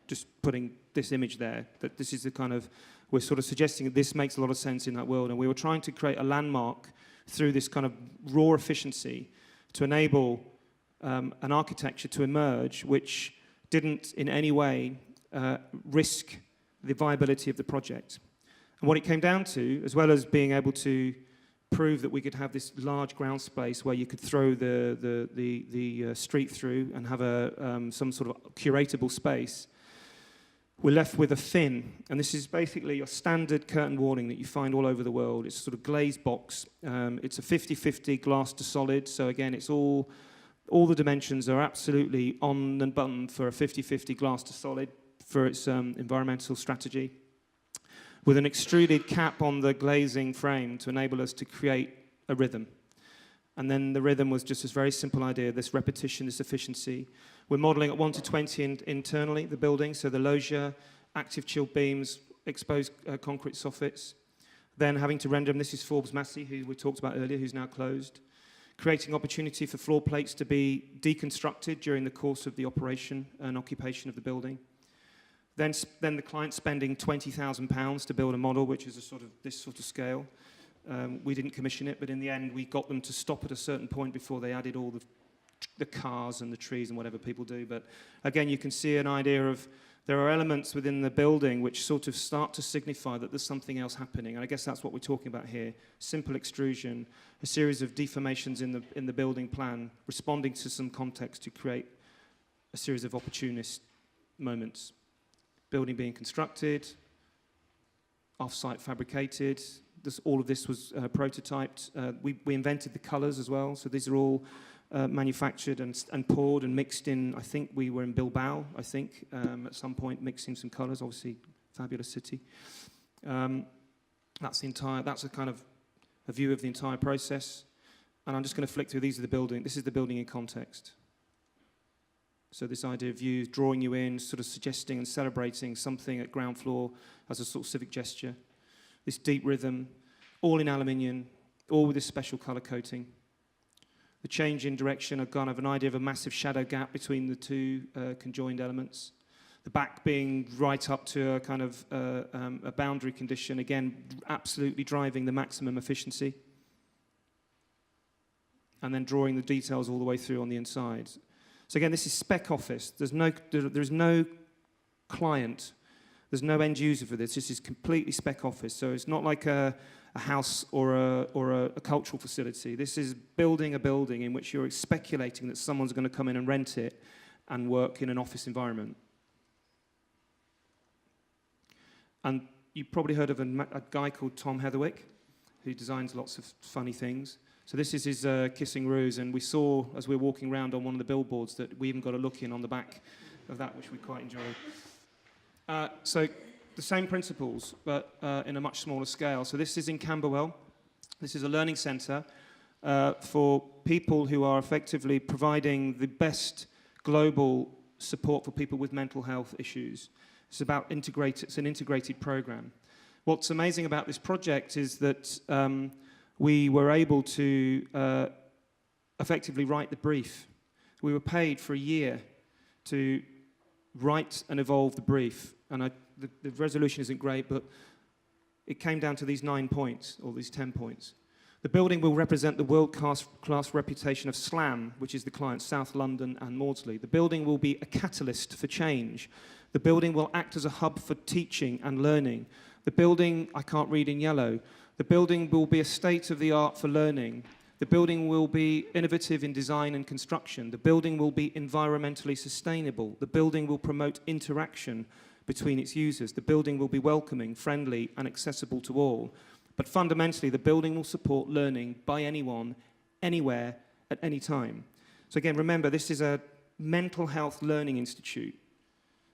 Just putting this image there, that this is the kind of, we're sort of suggesting that this makes a lot of sense in that world. And we were trying to create a landmark through this kind of raw efficiency to enable an architecture to emerge which didn't in any way risk the viability of the project. And what it came down to, as well as being able to prove that we could have this large ground space where you could throw the street through and have some sort of curatable space, we're left with a fin. And this is basically your standard curtain walling that you find all over the world. It's a sort of glazed box. It's a 50-50 glass to solid. So again, it's all the dimensions are absolutely on and button for a 50-50 glass to solid for its environmental strategy, with an extruded cap on the glazing frame to enable us to create a rhythm. And then the rhythm was just this very simple idea, this repetition, this efficiency. We're modeling at 1 to 20 internally, the building, so the loggia, active chilled beams, exposed concrete soffits. Then having to render them, this is Forbes Massey, who we talked about earlier, who's now closed. Creating opportunity for floor plates to be deconstructed during the course of the operation and occupation of the building. Then the client spending £20,000 to build a model, which is this sort of scale. We didn't commission it, but in the end, we got them to stop at a certain point before they added all the cars and the trees and whatever people do. But again, you can see an idea of there are elements within the building which sort of start to signify that there's something else happening. And I guess that's what we're talking about here. Simple extrusion, a series of deformations in the building plan, responding to some context to create a series of opportunist moments. Building being constructed, off-site fabricated, all of this was prototyped. We invented the colours as well, so these are all manufactured and poured and mixed in. I think we were in Bilbao, at some point, mixing some colours. Obviously, fabulous city. That's a kind of a view of the entire process. And I'm just going to flick through. These are the building. This is the building in context. So this idea of views, drawing you in, sort of suggesting and celebrating something at ground floor as a sort of civic gesture. This deep rhythm, all in aluminium, all with this special colour coating. The change in direction, a kind of an idea of a massive shadow gap between the two conjoined elements. The back being right up to a kind of a boundary condition, again, absolutely driving the maximum efficiency. And then drawing the details all the way through on the inside. So again, this is spec office. There's no client. There's no end user for this. This is completely spec office. So it's not like a house or a cultural facility. This is building a building in which you're speculating that someone's going to come in and rent it and work in an office environment. And you've probably heard of a guy called Tom Heatherwick, who designs lots of funny things. So this is his Kissing Ruse, and we saw, as we were walking around on one of the billboards, that we even got a look in on the back of that, which we quite enjoyed. So the same principles, but in a much smaller scale. So this is in Camberwell. This is a learning centre for people who are effectively providing the best global support for people with mental health issues. It's an integrated program. What's amazing about this project is that we were able to effectively write the brief. We were paid for a year to write and evolve the brief. And the resolution isn't great, but it came down to these 9 points, or these 10 points. The building will represent the world-class reputation of SLAM, which is the client, South London and Maudsley. The building will be a catalyst for change. The building will act as a hub for teaching and learning. The building, I can't read in yellow, the building will be a state-of-the-art for learning. The building will be innovative in design and construction. The building will be environmentally sustainable. The building will promote interaction between its users. The building will be welcoming, friendly, and accessible to all. But fundamentally, the building will support learning by anyone, anywhere, at any time. So again, remember, this is a mental health learning institute.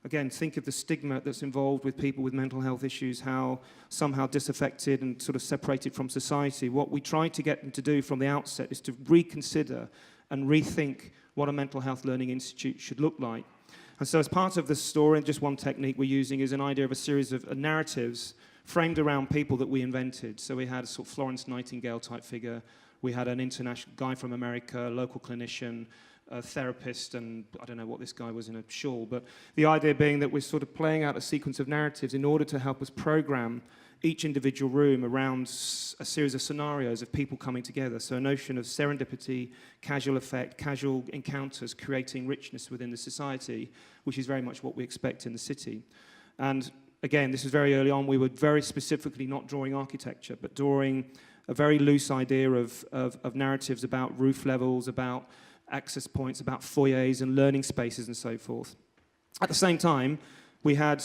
Again, think of the stigma that's involved with people with mental health issues, how somehow disaffected and sort of separated from society. What we try to get them to do from the outset is to reconsider and rethink what a mental health learning institute should look like. And so as part of the story, just one technique we're using is an idea of a series of narratives framed around people that we invented. So we had a sort of Florence Nightingale type figure. We had an international guy from America, a local clinician, a therapist, and I don't know what this guy was in a shawl, but the idea being that we're sort of playing out a sequence of narratives in order to help us program each individual room around a series of scenarios of people coming together. So a notion of serendipity, casual effect, casual encounters, creating richness within the society, which is very much what we expect in the city. And again, this is very early on. We were very specifically not drawing architecture, but drawing a very loose idea of narratives about roof levels, about access points, about foyers and learning spaces and so forth. At the same time, we had,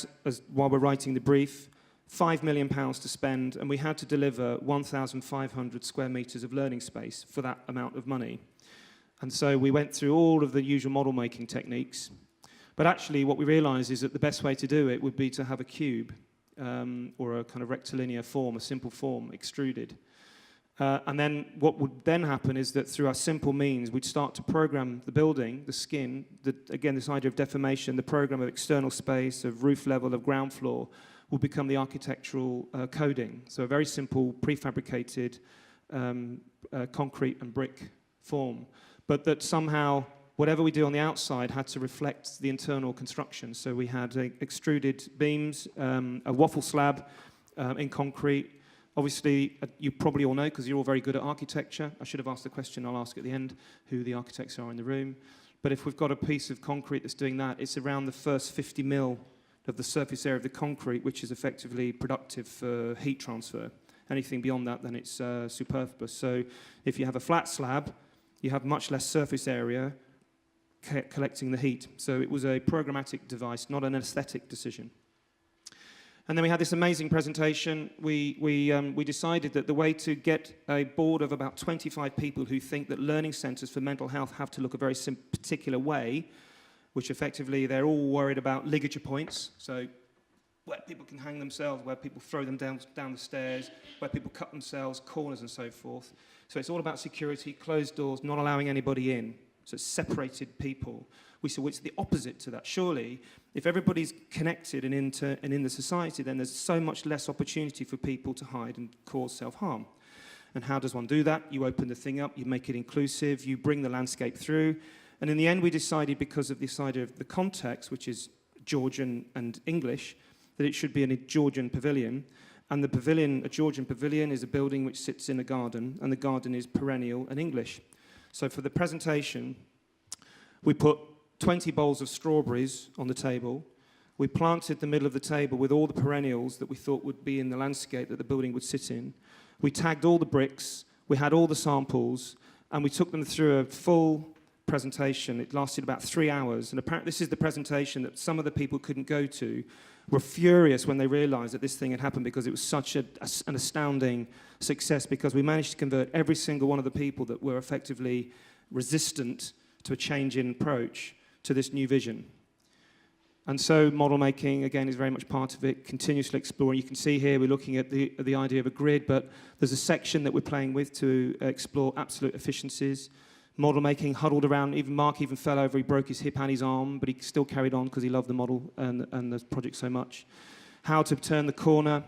while we're writing the brief, £5 million to spend, and we had to deliver 1,500 square metres of learning space for that amount of money. And so we went through all of the usual model-making techniques. But actually, what we realised is that the best way to do it would be to have a cube or a kind of rectilinear form, a simple form, extruded. And then what would then happen is that through our simple means, we'd start to program the building, the skin, again, this idea of deformation, the program of external space, of roof level, of ground floor, will become the architectural coding. So a very simple, prefabricated concrete and brick form. But that somehow, whatever we do on the outside had to reflect the internal construction. So we had extruded beams, a waffle slab in concrete. Obviously, you probably all know, because you're all very good at architecture. I should have asked the question I'll ask at the end, who the architects are in the room. But if we've got a piece of concrete that's doing that, it's around the first 50 mil of the surface area of the concrete, which is effectively productive for heat transfer. Anything beyond that, then it's superfluous. So if you have a flat slab, you have much less surface area collecting the heat. So it was a programmatic device, not an aesthetic decision. And then we had this amazing presentation. We decided that the way to get a board of about 25 people who think that learning centres for mental health have to look a very particular way, which effectively they're all worried about ligature points, so where people can hang themselves, where people throw them down the stairs, where people cut themselves, corners and so forth. So it's all about security, closed doors, not allowing anybody in. So it's separated people. We saw it's the opposite to that. Surely, if everybody's connected and in the society, then there's so much less opportunity for people to hide and cause self-harm. And how does one do that? You open the thing up, you make it inclusive, you bring the landscape through. And in the end, we decided, because of this idea of the context, which is Georgian and English, that it should be a Georgian pavilion. And the pavilion, a Georgian pavilion, is a building which sits in a garden, and the garden is perennial and English. So for the presentation, we put 20 bowls of strawberries on the table. We planted the middle of the table with all the perennials that we thought would be in the landscape that the building would sit in. We tagged all the bricks, we had all the samples, and we took them through a full presentation. It lasted about 3 hours, and apparently this is the presentation that some of the people couldn't go to, were furious when they realized that this thing had happened, because it was such an astounding success, because we managed to convert every single one of the people that were effectively resistant to a change in approach to this new vision. And so model making, again, is very much part of it, continuously exploring. You can see here we're looking at the idea of a grid, but there's a section that we're playing with to explore absolute efficiencies. Model making, huddled around, Mark even fell over, he broke his hip and his arm, but he still carried on because he loved the model and the project so much. How to turn the corner,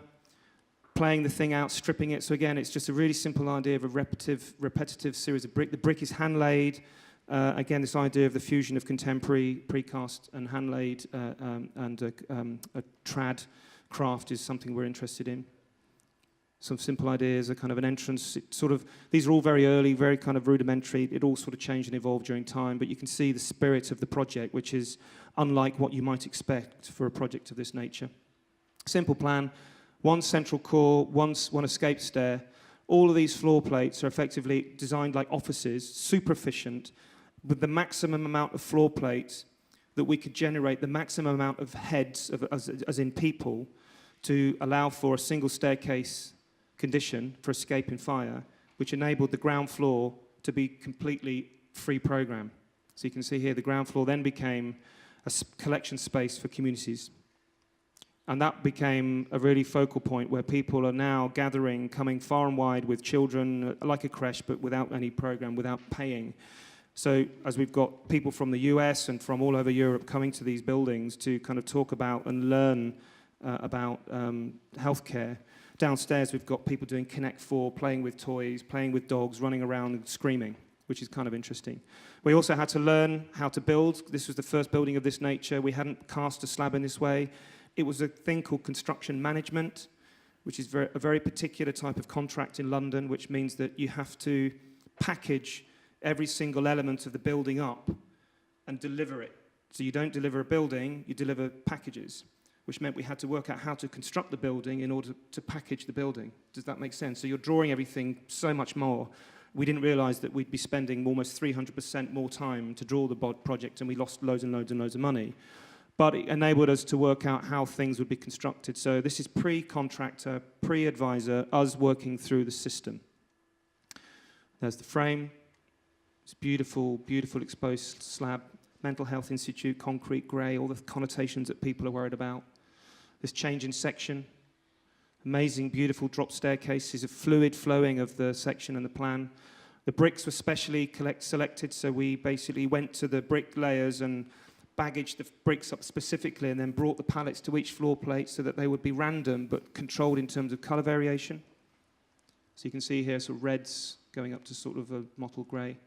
playing the thing out, stripping it. So again, it's just a really simple idea of a repetitive series of brick. The brick is hand-laid. Again, this idea of the fusion of contemporary precast and hand-laid and a trad craft is something we're interested in. Some simple ideas, a kind of an entrance. These are all very early, very kind of rudimentary. It all sort of changed and evolved during time, but you can see the spirit of the project, which is unlike what you might expect for a project of this nature. Simple plan, one central core, one escape stair. All of these floor plates are effectively designed like offices, super efficient, with the maximum amount of floor plates that we could generate, the maximum amount of heads, as in people, to allow for a single staircase condition for escape and fire, which enabled the ground floor to be completely free program. So you can see here the ground floor then became a collection space for communities. And that became a really focal point where people are now gathering, coming far and wide with children, like a creche, but without any program, without paying. So as we've got people from the US and from all over Europe coming to these buildings to kind of talk about and learn about healthcare. Downstairs, we've got people doing Connect 4, playing with toys, playing with dogs, running around and screaming, which is kind of interesting. We also had to learn how to build. This was the first building of this nature. We hadn't cast a slab in this way. It was a thing called construction management, which is a very particular type of contract in London, which means that you have to package every single element of the building up and deliver it. So you don't deliver a building, you deliver packages, which meant we had to work out how to construct the building in order to package the building. Does that make sense? So you're drawing everything so much more. We didn't realize that we'd be spending almost 300% more time to draw the project, and we lost loads and loads and loads of money. But it enabled us to work out how things would be constructed. So this is pre-contractor, pre-advisor, us working through the system. There's the frame. It's beautiful, beautiful exposed slab. Mental Health Institute, concrete, grey, all the connotations that people are worried about. This change in section. Amazing, beautiful drop staircases, a fluid flowing of the section and the plan. The bricks were specially selected, so we basically went to the brick layers and baggaged the bricks up specifically and then brought the pallets to each floor plate so that they would be random but controlled in terms of colour variation. So you can see here sort of reds going up to sort of a mottled grey.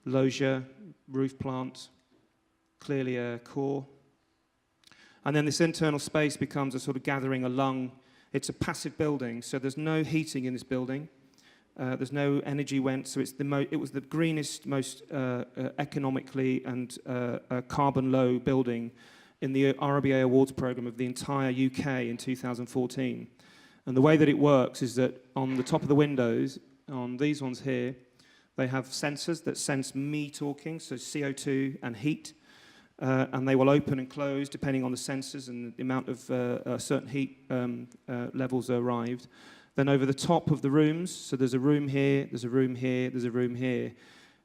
Loggia, roof plant, clearly a core. And then this internal space becomes a sort of gathering, a lung. It's a passive building, so there's no heating in this building. There's no energy went, so it was the greenest, most economically and carbon low building in the RBA Awards program of the entire UK in 2014. And the way that it works is that on the top of the windows, on these ones here, they have sensors that sense me talking, so CO2 and heat. and they will open and close depending on the sensors and the amount of certain heat levels arrived. Then over the top of the rooms, so there's a room here, there's a room here, there's a room here,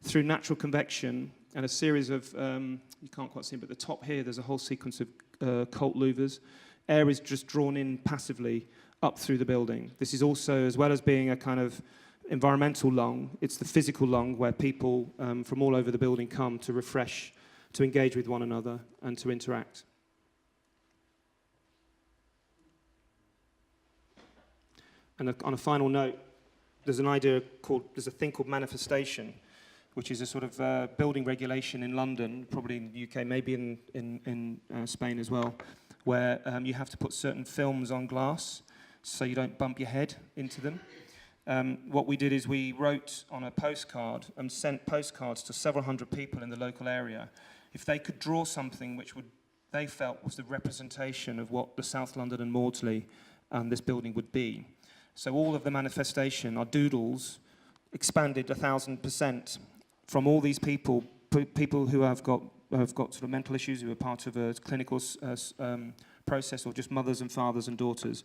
through natural convection and a series of, you can't quite see, but at the top here there's a whole sequence of Colt louvers. Air is just drawn in passively up through the building. This is also, as well as being a kind of environmental lung, it's the physical lung where people from all over the building come to refresh, to engage with one another and to interact. And on a final note, there's a thing called manifestation, which is a sort of building regulation in London, probably in the UK, maybe in Spain as well, where you have to put certain films on glass so you don't bump your head into them. What we did is we wrote on a postcard and sent postcards to several hundred people in the local area. If they could draw something which they felt was the representation of what the South London and Maudsley and this building would be. So all of the manifestation, our doodles, expanded 1,000% from all these people who have got sort of mental issues, who are part of a clinical process, or just mothers and fathers and daughters.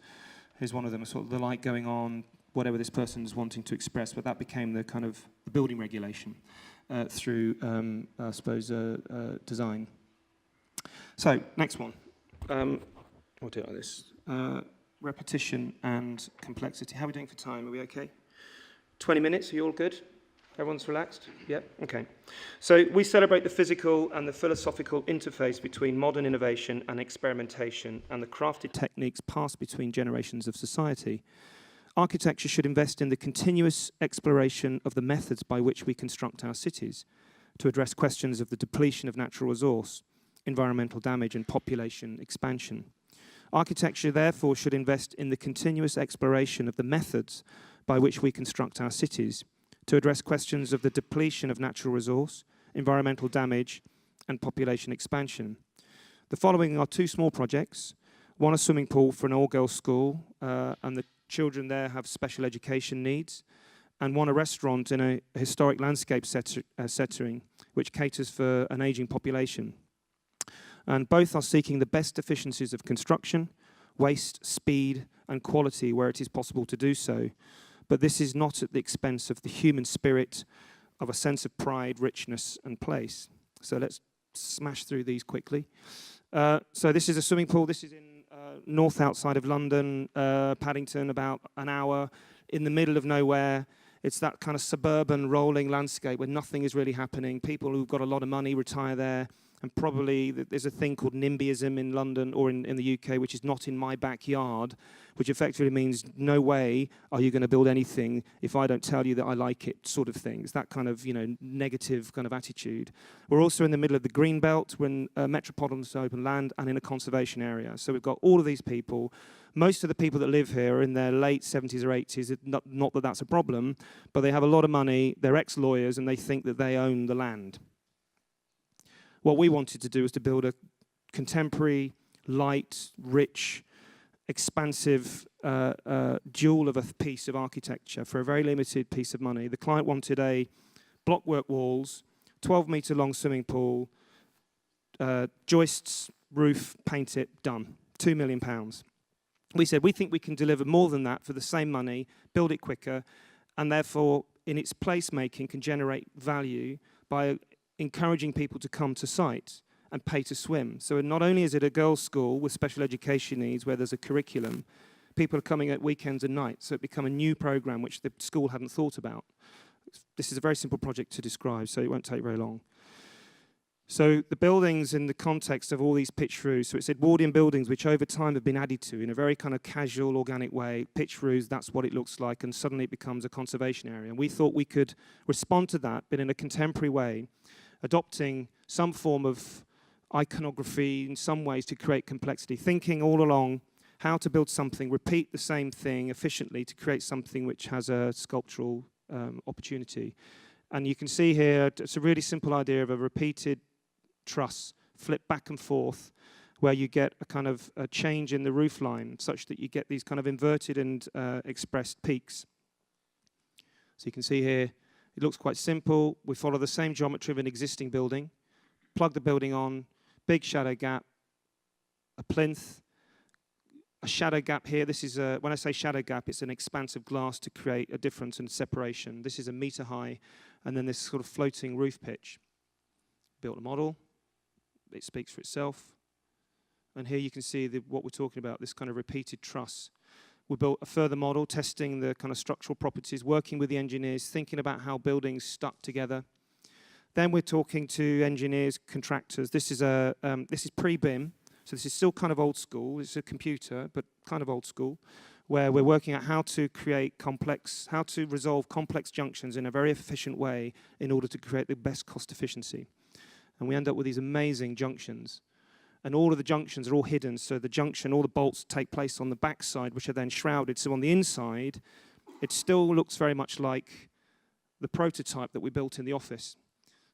Here's one of them, sort of the light going on, whatever this person is wanting to express, but that became the kind of the building regulation through, I suppose, design. So, next one. We'll do it like this. Repetition and complexity. How are we doing for time? Are we okay? 20 minutes, are you all good? Everyone's relaxed? Yep, okay. So we celebrate the physical and the philosophical interface between modern innovation and experimentation and the crafted techniques passed between generations of society. Architecture should invest in the continuous exploration of the methods by which we construct our cities to address questions of the depletion of natural resource, environmental damage, and population expansion. Architecture, therefore, should invest in the continuous exploration of the methods by which we construct our cities to address questions of the depletion of natural resource, environmental damage, and population expansion. The following are two small projects, one a swimming pool for an all-girls school, and the children there have special education needs, and one a restaurant in a historic landscape setting, which caters for an aging population. And both are seeking the best efficiencies of construction, waste, speed, and quality where it is possible to do so. But this is not at the expense of the human spirit, of a sense of pride, richness, and place. So let's smash through these quickly. So this is a swimming pool. This is in north outside of London, Paddington, about an hour, in the middle of nowhere. It's that kind of suburban rolling landscape where nothing is really happening. People who've got a lot of money retire there. And probably there's a thing called NIMBYism in London or in the UK, which is not in my backyard, which effectively means no way are you going to build anything if I don't tell you that I like it, sort of thing. It's that kind of, negative kind of attitude. We're also in the middle of the green belt, we're in metropolitan open land and in a conservation area. So we've got all of these people. Most of the people that live here are in their late 70s or 80s. Not that that's a problem, but they have a lot of money, they're ex-lawyers, and they think that they own the land. What we wanted to do was to build a contemporary, light, rich, expansive jewel of a piece of architecture for a very limited piece of money. The client wanted a blockwork walls, 12-meter long swimming pool, joists, roof, paint it, done. £2 million. We said, we think we can deliver more than that for the same money, build it quicker, and therefore, in its placemaking, can generate value by encouraging people to come to site and pay to swim. So not only is it a girls' school with special education needs where there's a curriculum, people are coming at weekends and nights, so it become a new program which the school hadn't thought about. This is a very simple project to describe, so it won't take very long. So the buildings in the context of all these pitch roofs, so it's Edwardian buildings which over time have been added to in a very kind of casual, organic way. Pitch roofs, that's what it looks like, and suddenly it becomes a conservation area. And we thought we could respond to that, but in a contemporary way, adopting some form of iconography in some ways to create complexity, thinking all along how to build something, repeat the same thing efficiently to create something which has a sculptural opportunity. And you can see here, it's a really simple idea of a repeated truss, flip back and forth, where you get a kind of a change in the roof line such that you get these kind of inverted and expressed peaks. So you can see here, it looks quite simple. We follow the same geometry of an existing building, plug the building on, big shadow gap, a plinth, a shadow gap here. This is, when I say shadow gap, it's an expanse of glass to create a difference and separation. This is a meter high, and then this sort of floating roof pitch. Built a model. It speaks for itself. And here you can see what we're talking about, this kind of repeated truss. We built a further model, testing the kind of structural properties, working with the engineers, thinking about how buildings stuck together. Then we're talking to engineers, contractors. This is pre-BIM. So this is still kind of old school. It's a computer, but kind of old school, where we're working out how to resolve complex junctions in a very efficient way in order to create the best cost efficiency. And we end up with these amazing junctions. And all of the junctions are all hidden. So the junction, all the bolts take place on the back side, which are then shrouded. So on the inside, it still looks very much like the prototype that we built in the office.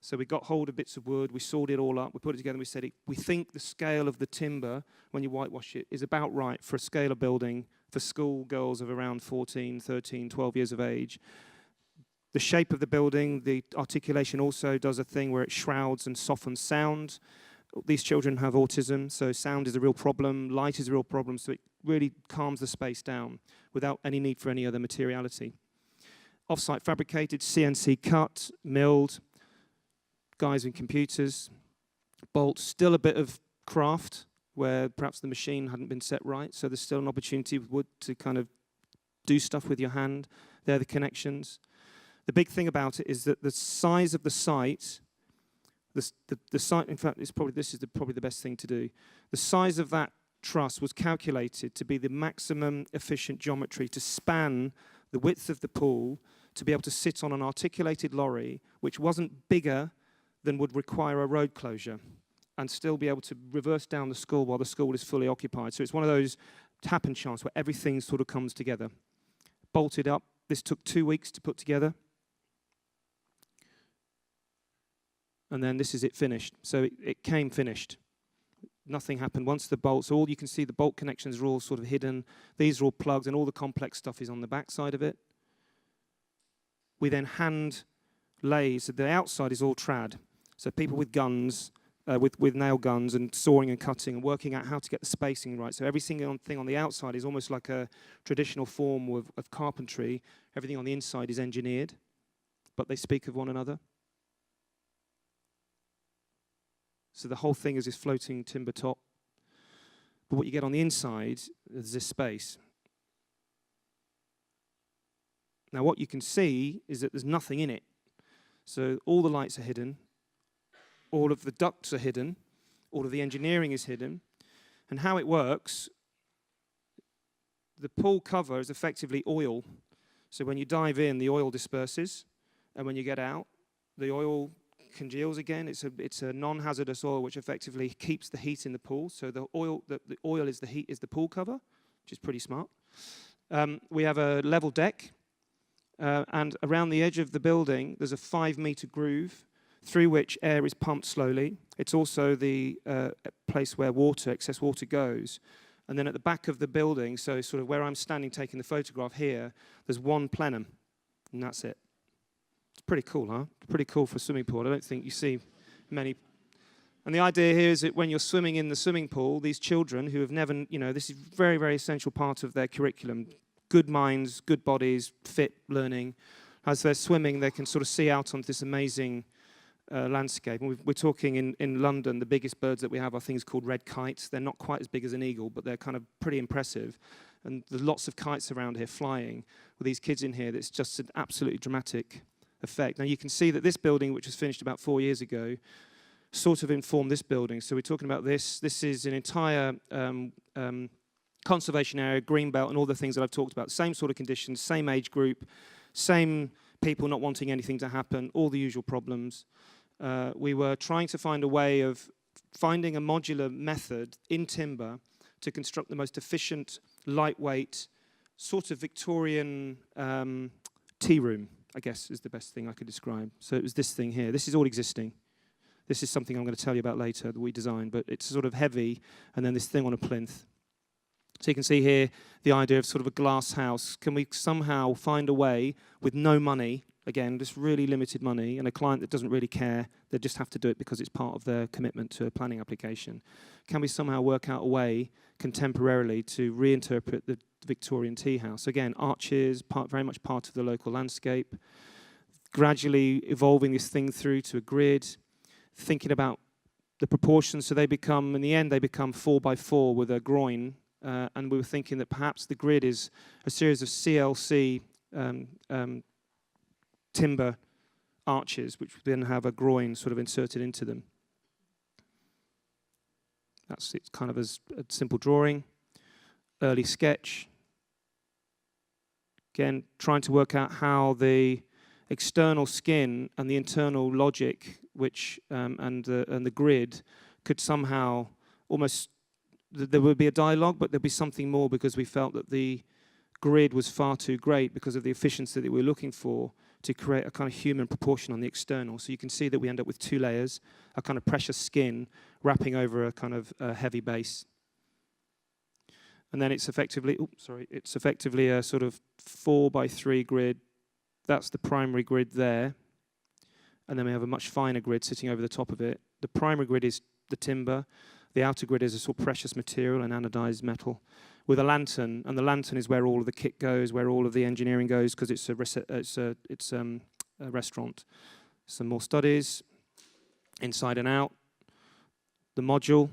So we got hold of bits of wood, we sawed it all up, we put it together, and we said, we think the scale of the timber, when you whitewash it, is about right for a scale of building for school girls of around 14, 13, 12 years of age. The shape of the building, the articulation also does a thing where it shrouds and softens sound. These children have autism, so sound is a real problem, light is a real problem, so it really calms the space down without any need for any other materiality. Off-site fabricated, CNC cut, milled, guys with computers, bolts, still a bit of craft where perhaps the machine hadn't been set right, so there's still an opportunity with wood to kind of do stuff with your hand. They're the connections. The big thing about it is that the size of the site, the site, in fact, this is probably the best thing to do. The size of that truss was calculated to be the maximum efficient geometry to span the width of the pool to be able to sit on an articulated lorry, which wasn't bigger than would require a road closure, and still be able to reverse down the school while the school is fully occupied. So it's one of those happen chance where everything sort of comes together. Bolted up. This took 2 weeks to put together. And then this is it finished. So it came finished. Nothing happened. Once the bolts, all you can see, the bolt connections are all sort of hidden. These are all plugged, and all the complex stuff is on the back side of it. We then hand lay, so the outside is all trad. So people with guns, with nail guns and sawing and cutting and working out how to get the spacing right. So every single thing on the outside is almost like a traditional form of carpentry. Everything on the inside is engineered, but they speak of one another. So the whole thing is this floating timber top. But what you get on the inside is this space. Now what you can see is that there's nothing in it. So all the lights are hidden, all of the ducts are hidden, all of the engineering is hidden. And how it works, the pool cover is effectively oil. So when you dive in, the oil disperses, and when you get out, the oil congeals again. It's a non-hazardous oil which effectively keeps the heat in the pool. So the oil is the heat, is the pool cover, which is pretty smart. We have a level deck. And around the edge of the building, there's a 5-meter groove through which air is pumped slowly. It's also the place where excess water goes. And then at the back of the building, so sort of where I'm standing taking the photograph here, there's one plenum, and that's it. It's pretty cool, huh? Pretty cool for a swimming pool. I don't think you see many. And the idea here is that when you're swimming in the swimming pool, these children who have never, this is a very, very essential part of their curriculum. Good minds, good bodies, fit learning. As they're swimming, they can sort of see out onto this amazing landscape. And we're talking in London, the biggest birds that we have are things called red kites. They're not quite as big as an eagle, but they're kind of pretty impressive. And there's lots of kites around here flying with these kids in here. That's just an absolutely dramatic effect. Now you can see that this building, which was finished about 4 years ago, sort of informed this building. So we're talking about this. This is an entire conservation area, green belt, and all the things that I've talked about. Same sort of conditions, same age group, same people not wanting anything to happen, all the usual problems. We were trying to find a way of finding a modular method in timber to construct the most efficient, lightweight, sort of Victorian tea room, I guess is the best thing I could describe. So it was this thing here. This is all existing. This is something I'm going to tell you about later that we designed, but it's sort of heavy, and then this thing on a plinth. So you can see here the idea of sort of a glass house. Can we somehow find a way with no money Again, just really limited money, and a client that doesn't really care, they just have to do it because it's part of their commitment to a planning application. Can we somehow work out a way, contemporarily, to reinterpret the Victorian tea house? Again, arches, very much part of the local landscape, gradually evolving this thing through to a grid, thinking about the proportions, so they become, in the end, they become 4x4 with a groin, and we were thinking that perhaps the grid is a series of CLC timber arches, which then have a groin sort of inserted into them. That's it, kind of as a simple drawing, early sketch. Again, trying to work out how the external skin and the internal logic, which and the grid, could somehow almost, there would be a dialogue, but there'd be something more, because we felt that the grid was far too great because of the efficiency that we were looking for to create a kind of human proportion on the external. So you can see that we end up with 2 layers, a kind of precious skin wrapping over a kind of heavy base. And then it's effectively, it's effectively a sort of 4x3 grid. That's the primary grid there. And then we have a much finer grid sitting over the top of it. The primary grid is the timber. The outer grid is a sort of precious material, an anodized metal, with a lantern, and the lantern is where all of the kit goes, where all of the engineering goes, because it's a restaurant. Some more studies, inside and out. The module.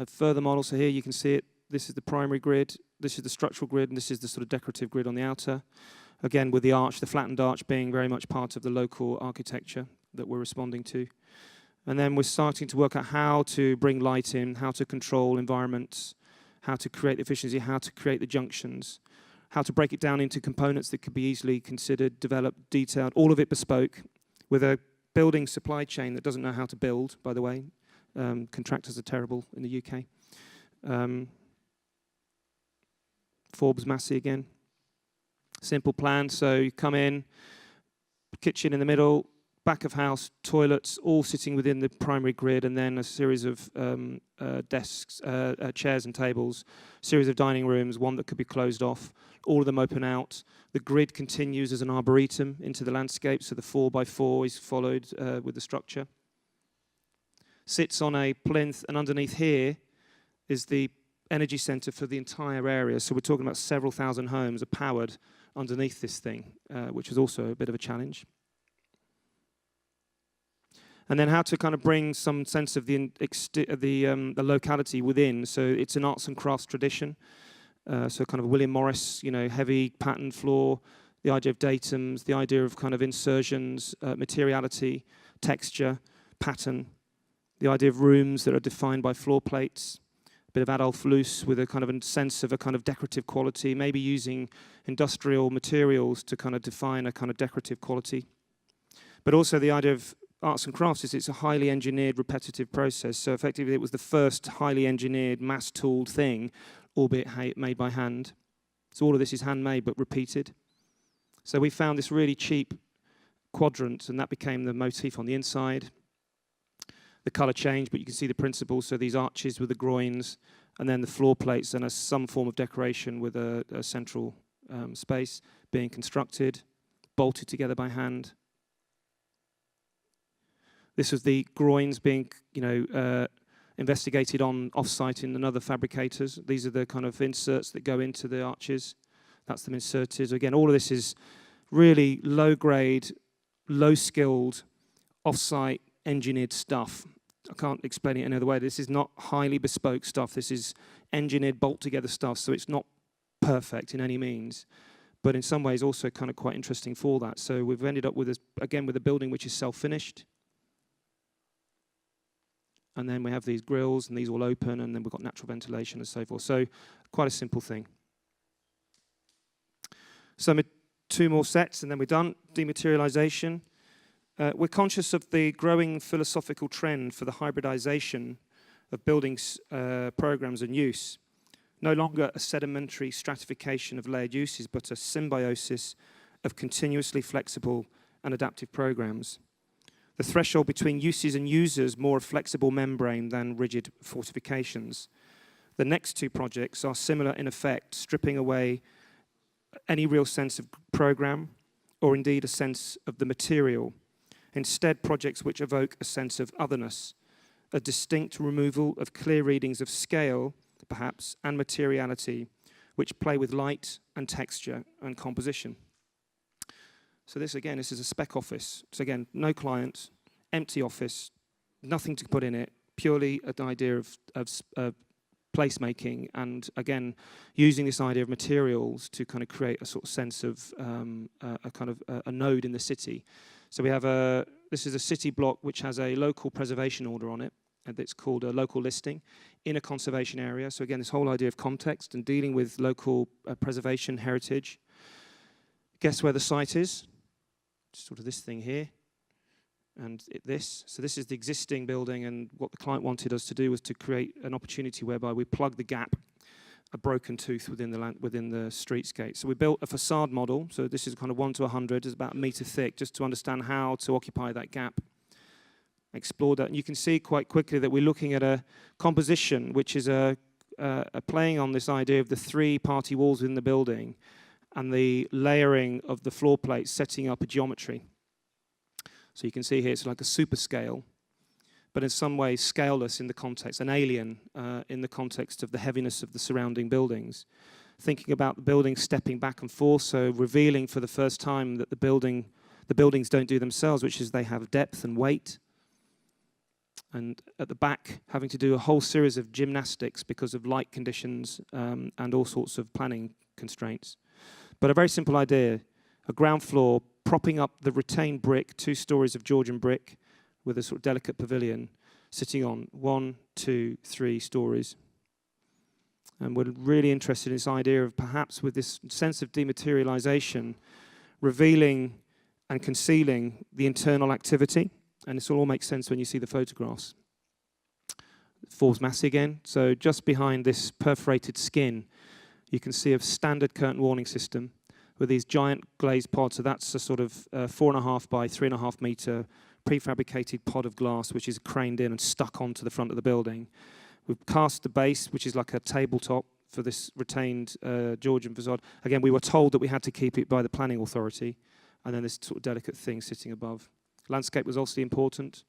Further models, so here you can see it. This is the primary grid, this is the structural grid, and this is the sort of decorative grid on the outer. Again, with the arch, the flattened arch being very much part of the local architecture that we're responding to. And then we're starting to work out how to bring light in, how to control environments, how to create efficiency, how to create the junctions, how to break it down into components that could be easily considered, developed, detailed, all of it bespoke, with a building supply chain that doesn't know how to build, by the way. Contractors are terrible in the UK. Forbes Massey again. Simple plan, so you come in, kitchen in the middle, back of house, toilets, all sitting within the primary grid, and then a series of desks, chairs and tables, series of dining rooms, one that could be closed off, all of them open out. The grid continues as an arboretum into the landscape, so the 4x4 is followed with the structure. Sits on a plinth, and underneath here is the energy center for the entire area. So we're talking about several thousand homes are powered underneath this thing, which is also a bit of a challenge. And then how to kind of bring some sense of the locality within. So it's an arts and crafts tradition. So kind of William Morris, heavy pattern floor, the idea of datums, the idea of kind of insertions, materiality, texture, pattern, the idea of rooms that are defined by floor plates, a bit of Adolf Loos with a kind of a sense of a kind of decorative quality, maybe using industrial materials to kind of define a kind of decorative quality. But also the idea of arts and crafts is it's a highly engineered, repetitive process. So effectively it was the first highly engineered, mass-tooled thing, albeit made by hand. So all of this is handmade but repeated. So we found this really cheap quadrant, and that became the motif on the inside. The color changed, but you can see the principle. So these arches with the groins, and then the floor plates, and some form of decoration with a central space being constructed, bolted together by hand. This was the groins being, investigated on off-site in another fabricators. These are the kind of inserts that go into the arches. That's them inserted. Again, all of this is really low-grade, low-skilled, off-site engineered stuff. I can't explain it any other way. This is not highly bespoke stuff. This is engineered, bolt-together stuff, so it's not perfect in any means, but in some ways also kind of quite interesting for that. So we've ended up with, with a building which is self-finished. And then we have these grills, and these all open, and then we've got natural ventilation and so forth. So quite a simple thing. So 2 more sets, and then we're done. Dematerialization. We're conscious of the growing philosophical trend for the hybridization of buildings, programs and use. No longer a sedimentary stratification of layered uses, but a symbiosis of continuously flexible and adaptive programs. The threshold between uses and users, more a flexible membrane than rigid fortifications. The next 2 projects are similar in effect, stripping away any real sense of program or indeed a sense of the material. Instead, projects which evoke a sense of otherness, a distinct removal of clear readings of scale, perhaps, and materiality, which play with light and texture and composition. So this is a spec office. So again, no client, empty office, nothing to put in it, purely an idea of placemaking, and again, using this idea of materials to kind of create a sort of sense of a node in the city. So we have this is a city block which has a local preservation order on it, and it's called a local listing in a conservation area. So again, this whole idea of context and dealing with local preservation heritage. Guess where the site is? Sort of this thing here. And this. So this is the existing building, and what the client wanted us to do was to create an opportunity whereby we plug the gap, a broken tooth within the streetscape. So we built a facade model. So this is kind of 1 to 100. It's about a meter thick, just to understand how to occupy that gap. Explore that, and you can see quite quickly that we're looking at a composition which is a playing on this idea of the 3 party walls within the building and the layering of the floor plates, setting up a geometry. So you can see here it's like a super scale, but in some ways scaleless in the context, an alien in the context of the heaviness of the surrounding buildings. Thinking about the buildings stepping back and forth, so revealing for the first time that the buildings don't do themselves, which is they have depth and weight. And at the back, having to do a whole series of gymnastics because of light conditions and all sorts of planning constraints. But a very simple idea, a ground floor propping up the retained brick, 2 stories of Georgian brick with a sort of delicate pavilion sitting on 1, 2, 3 stories. And we're really interested in this idea of perhaps with this sense of dematerialization, revealing and concealing the internal activity. And this will all make sense when you see the photographs. Forbes Massey again. So just behind this perforated skin, you can see a standard curtain warning system with these giant glazed pods. So that's a sort of 4.5 by 3.5 meter prefabricated pod of glass, which is craned in and stuck onto the front of the building. We've cast the base, which is like a tabletop for this retained Georgian facade. Again, we were told that we had to keep it by the planning authority. And then this sort of delicate thing sitting above. Landscape was also important.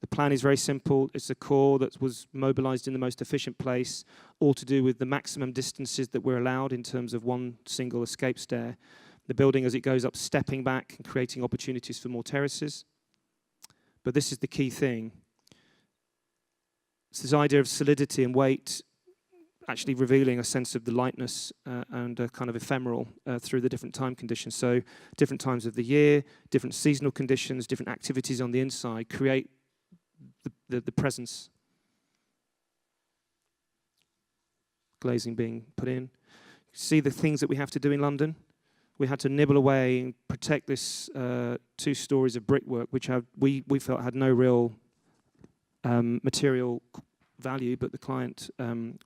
The plan is very simple. It's a core that was mobilized in the most efficient place, all to do with the maximum distances that we're allowed in terms of one single escape stair. The building, as it goes up, stepping back and creating opportunities for more terraces. But this is the key thing. It's this idea of solidity and weight, actually revealing a sense of the lightness and kind of ephemeral through the different time conditions. So different times of the year, different seasonal conditions, different activities on the inside create the presence. Glazing being put in. See the things that we have to do in London? We had to nibble away and protect this 2 stories of brickwork, which we felt had no real material value, but the client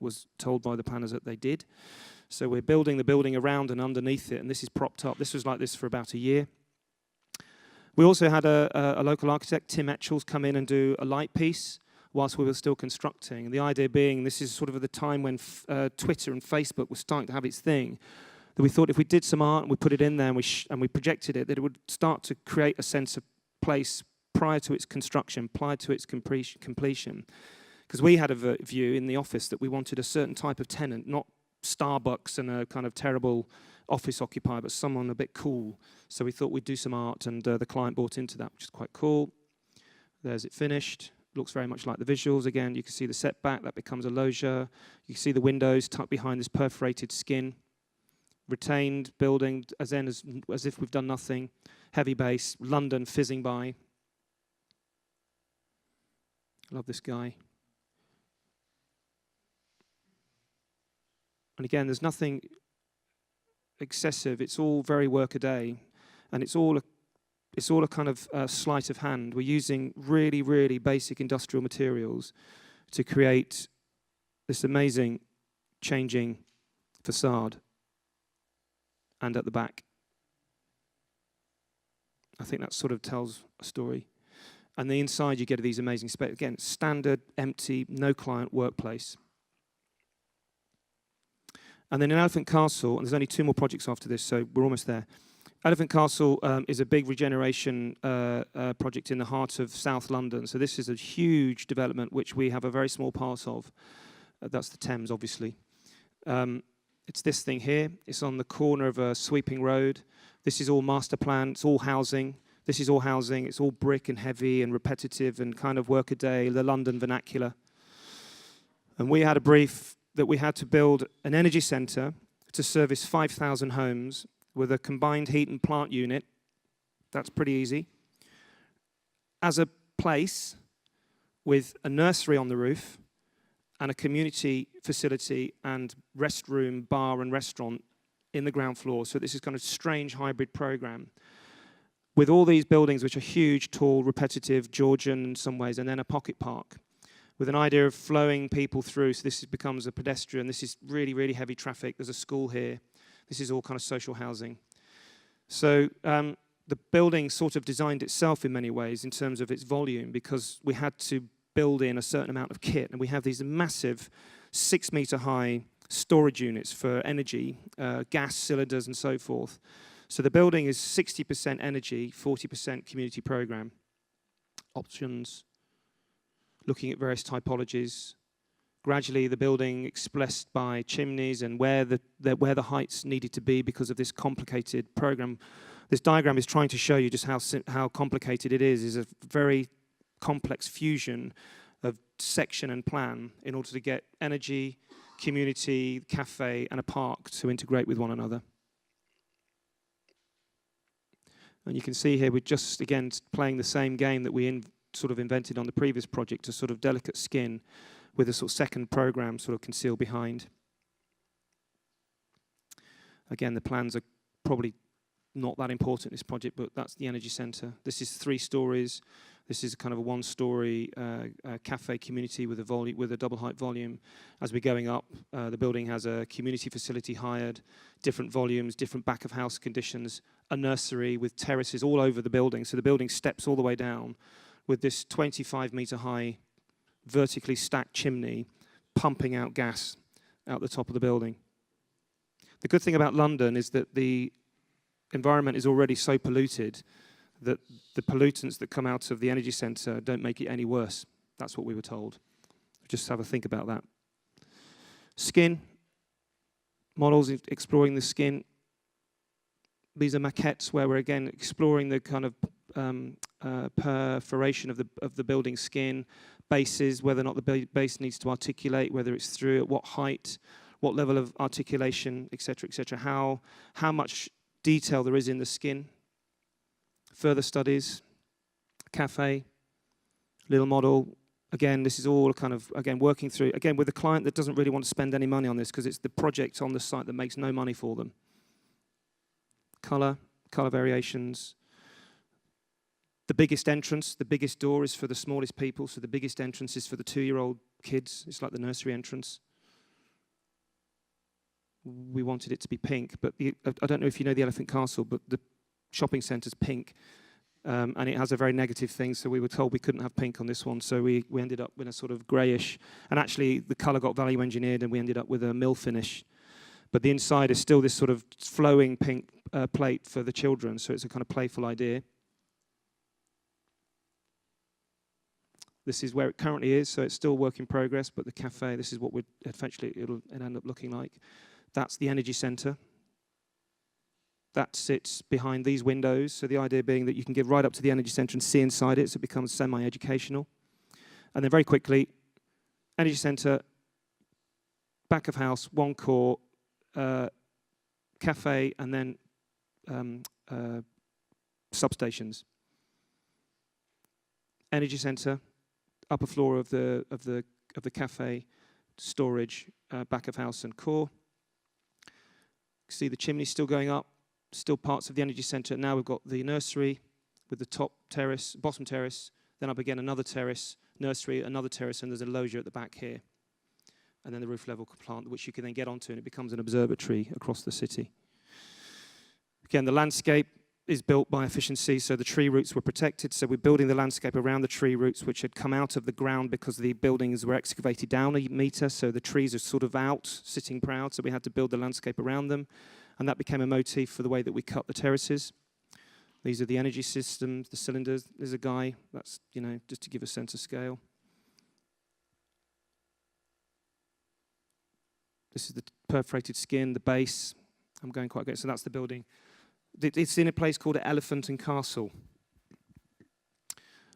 was told by the planners that they did. So we're building the building around and underneath it, and this is propped up. This was like this for about a year. We also had a local architect, Tim Etchells, come in and do a light piece whilst we were still constructing. And the idea being, this is sort of at the time when Twitter and Facebook was starting to have its thing, that we thought if we did some art and we put it in there and we projected it, that it would start to create a sense of place prior to its construction, prior to its completion. Because we had a view in the office that we wanted a certain type of tenant, not Starbucks and a kind of terrible office occupier, but someone a bit cool. So we thought we'd do some art, and the client bought into that, which is quite cool. There's it finished. Looks very much like the visuals. Again, you can see the setback. That becomes a loggia. You can see the windows tucked behind this perforated skin. Retained building, as if we've done nothing. Heavy base. London fizzing by. Love this guy. And again, there's nothing excessive. It's all very work-a-day, and it's all a kind of sleight of hand. We're using really, really basic industrial materials to create this amazing changing facade. And at the back, I think that sort of tells a story. And the inside, you get these amazing space. Again, standard, empty, no client workplace. And then in Elephant Castle, and there's only 2 more projects after this, so we're almost there. Elephant Castle is a big regeneration project in the heart of South London. So this is a huge development which we have a very small part of. That's the Thames, obviously. It's this thing here. It's on the corner of a sweeping road. This is all master plan. It's all housing. This is all housing. It's all brick and heavy and repetitive and kind of workaday, the London vernacular. And we had a brief that we had to build an energy centre to service 5,000 homes with a combined heat and plant unit. That's pretty easy. As a place with a nursery on the roof and a community facility and restroom, bar and restaurant in the ground floor. So this is kind of strange hybrid program with all these buildings which are huge, tall, repetitive, Georgian in some ways, and then a pocket park with an idea of flowing people through. So this becomes a pedestrian. This is really, really heavy traffic. There's a school here. This is all kind of social housing. So the building sort of designed itself in many ways in terms of its volume because we had to build in a certain amount of kit. And we have these massive 6-meter high storage units for energy, gas cylinders and so forth. So the building is 60% energy, 40% community program. Options, looking at various typologies. Gradually, the building expressed by chimneys and where the heights needed to be because of this complicated program. This diagram is trying to show you just how complicated it is a very complex fusion of section and plan in order to get energy, community, cafe, and a park to integrate with one another. And you can see here we're just, again, playing the same game that we sort of invented on the previous project, a sort of delicate skin with a sort of second program sort of concealed behind. Again, the plans are probably not that important in this project, but that's the energy centre. This is 3 stories. This is kind of a 1-story cafe community with a double height volume. As we're going up, the building has a community facility hired, different volumes, different back of house conditions, a nursery with terraces all over the building. So the building steps all the way down with this 25-meter high vertically stacked chimney pumping out gas out the top of the building. The good thing about London is that the environment is already so polluted that the pollutants that come out of the energy centre don't make it any worse. That's what we were told. Just have a think about that. Skin, models exploring the skin. These are maquettes where we're again exploring the kind of perforation of the building skin, bases, whether or not the base needs to articulate, whether it's through, at what height, what level of articulation, etc., etc. How much detail there is in the skin. Further studies, cafe, little model. Again, this is all kind of, again, working through, again, with a client that doesn't really want to spend any money on this because it's the project on the site that makes no money for them. Color variations. The biggest entrance, the biggest door is for the smallest people, so the biggest entrance is for the 2-year-old kids. It's like the nursery entrance. We wanted it to be pink, but I don't know if you know the Elephant Castle, but the shopping centre's pink, and it has a very negative thing, so we were told we couldn't have pink on this one, so we ended up with a sort of greyish, and actually the colour got value engineered and we ended up with a mill finish. But the inside is still this sort of flowing pink plate for the children, so it's a kind of playful idea. This is where it currently is, so it's still work in progress, but the cafe, this is what it'll end up looking like. That's the energy centre. That sits behind these windows, so the idea being that you can get right up to the energy centre and see inside it, so it becomes semi-educational. And then very quickly, energy centre, back of house, 1 core, cafe, and then substations. Energy centre, upper floor of the cafe, storage, back of house and core. See the chimney still going up, still parts of the energy centre. Now we've got the nursery with the top terrace, bottom terrace, then up again another terrace, nursery, another terrace, and there's a loggia at the back here. And then the roof level plant, which you can then get onto, and it becomes an observatory across the city. Again, the landscape is built by efficiency, so the tree roots were protected, so we're building the landscape around the tree roots, which had come out of the ground because the buildings were excavated down 1 metre, so the trees are sort of out, sitting proud, so we had to build the landscape around them. and that became a motif for the way that we cut the terraces. These are the energy systems, the cylinders. There's a guy, that's, you know, just to give a sense of scale. This is the perforated skin, the base. I'm going quite good. So that's the building. It's in a place called Elephant and Castle.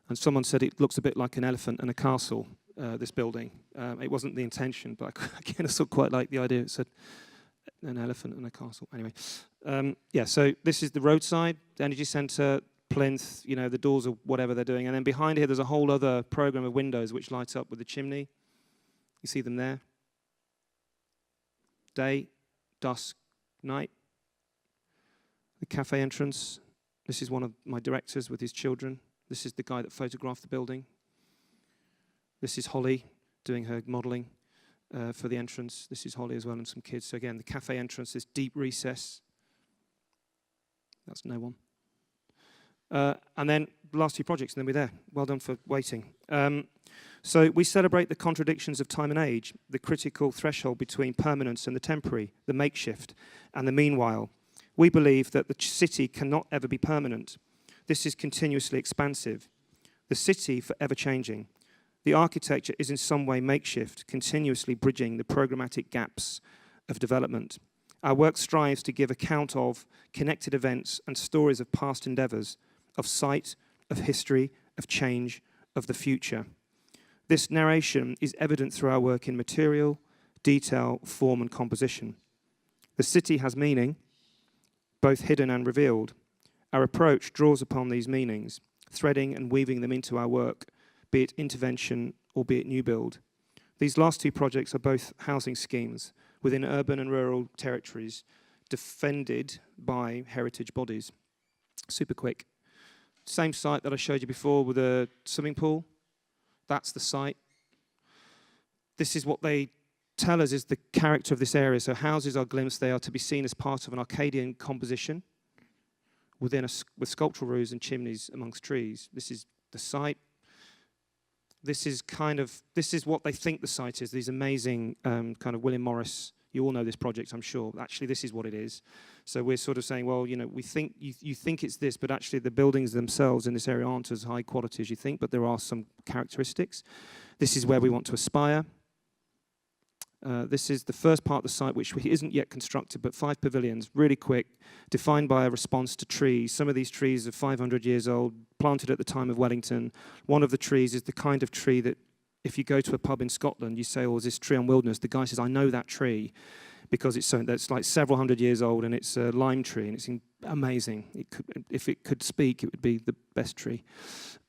And someone said it looks a bit like an elephant and a castle, this building. It wasn't the intention, but again, I still quite like the idea. It said an elephant and a castle. Anyway, yeah, so this is the roadside, the energy centre, plinth, you know, the doors or whatever they're doing. And then behind here, there's a whole other program of windows which light up with the chimney. You see them there. Day, dusk, night. The cafe entrance. This is one of my directors with his children. This is the guy that photographed the building. This is Holly doing her modelling for the entrance. This is Holly as well and some kids. So again, the cafe entrance, this deep recess. That's no one. And then the last two projects, and then we're there. Well done for waiting. So we celebrate the contradictions of time and age, the critical threshold between permanence and the temporary, the makeshift and the meanwhile. We believe that the city cannot ever be permanent. This is continuously expansive. The city forever changing. The architecture is in some way makeshift, continuously bridging the programmatic gaps of development. Our work strives to give account of connected events and stories of past endeavours, of sight, of history, of change, of the future. This narration is evident through our work in material, detail, form and composition. The city has meaning, both hidden and revealed. Our approach draws upon these meanings, threading and weaving them into our work, be it intervention or be it new build. These last two projects are both housing schemes within urban and rural territories, defended by heritage bodies. Super quick. Same site that I showed you before with a swimming pool. That's the site. This is what they tell us is the character of this area. So houses are glimpsed. They are to be seen as part of an Arcadian composition with sculptural roofs and chimneys amongst trees. This is the site. This is what they think the site is. These amazing kind of William Morris. You all know this project, I'm sure. Actually, this is what it is. So we're sort of saying, well, you know, we think you think it's this, but actually the buildings themselves in this area aren't as high quality as you think, but there are some characteristics. This is where we want to aspire. This is the first part of the site, which isn't yet constructed, but 5 pavilions, really quick, defined by a response to trees. Some of these trees are 500 years old, planted at the time of Wellington. One of the trees is the kind of tree that if you go to a pub in Scotland, you say, oh, is this tree on wilderness? The guy says, I know that tree because it's like several hundred years old and it's a lime tree and it's amazing. If it could speak, it would be the best tree.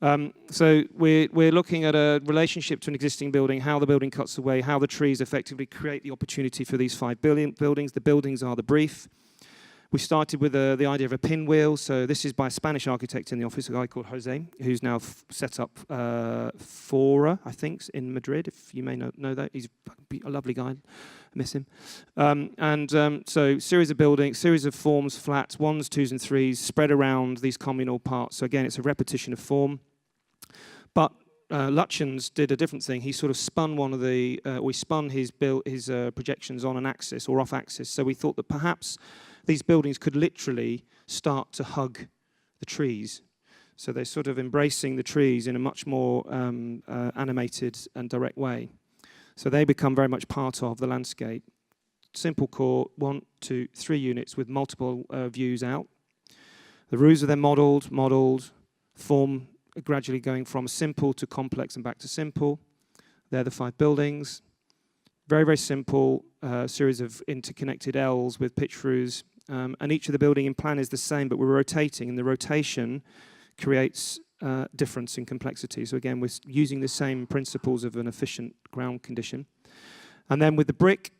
So we're looking at a relationship to an existing building, how the building cuts away, how the trees effectively create the opportunity for these 5 buildings. The buildings are the brief. We started with the idea of a pinwheel. So this is by a Spanish architect in the office, a guy called Jose, who's now set up Fora, I think, in Madrid, if you may know that. He's a lovely guy. I miss him. So series of buildings, series of forms, flats, 1s, 2s, and 3s, spread around these communal parts. So again, it's a repetition of form. But Lutyens did a different thing. He sort of spun we spun his projections on an axis or off axis. So we thought that perhaps these buildings could literally start to hug the trees. So they're sort of embracing the trees in a much more animated and direct way. So they become very much part of the landscape. Simple core, 1, 2, 3 units with multiple views out. The roofs are then modelled, form gradually going from simple to complex and back to simple. They're the 5 buildings. Very, very simple series of interconnected L's with pitch roofs. And each of the building in plan is the same, but we're rotating, and the rotation creates difference in complexity. So again, we're using the same principles of an efficient ground condition. And then with the brick,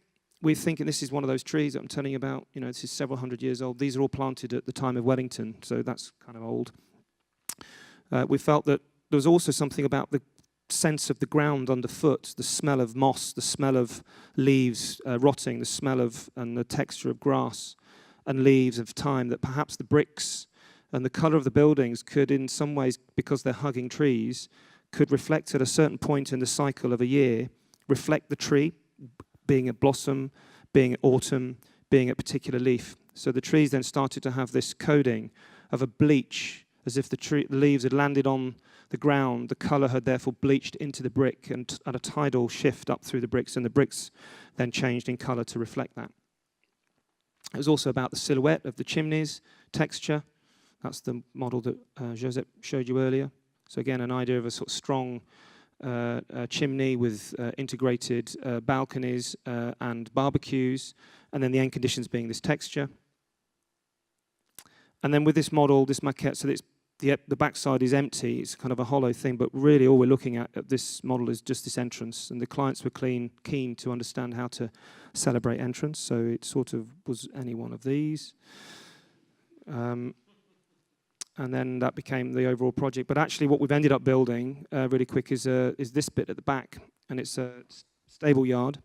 we're thinking this is one of those trees that I'm telling you about. You know, this is several hundred years old. These are all planted at the time of Wellington, so that's kind of old. We felt that there was also something about the sense of the ground underfoot, the smell of moss, the smell of leaves rotting, the smell of and the texture of grass and leaves of time, that perhaps the bricks and the colour of the buildings could in some ways, because they're hugging trees, could reflect at a certain point in the cycle of a year, reflect the tree, being a blossom, being autumn, being a particular leaf. So the trees then started to have this coating of a bleach, as if the leaves had landed on the ground. The colour had therefore bleached into the brick and at a tidal shift up through the bricks, and the bricks then changed in colour to reflect that. It was also about the silhouette of the chimneys, texture. That's the model that Josep showed you earlier. So again, an idea of a sort of strong chimney with integrated balconies and barbecues, and then the end conditions being this texture. And then with this model, this maquette, so that the backside is empty, it's kind of a hollow thing, but really all we're looking at this model is just this entrance, and the clients were keen to understand how to celebrate entrance, so it sort of was any one of these. And then that became the overall project. But actually what we've ended up building really quick is this bit at the back, and it's a stable yard.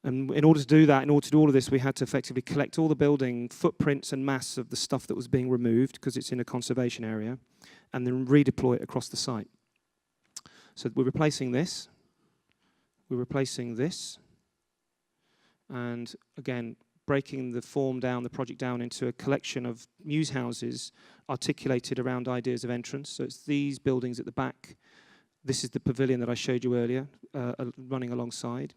And in order to do that, in order to do all of this, we had to effectively collect all the building footprints and mass of the stuff that was being removed, because it's in a conservation area, and then redeploy it across the site. So we're replacing this, and again, breaking the form down, the project down into a collection of muse houses articulated around ideas of entrance. So it's these buildings at the back. This is the pavilion that I showed you earlier, running alongside.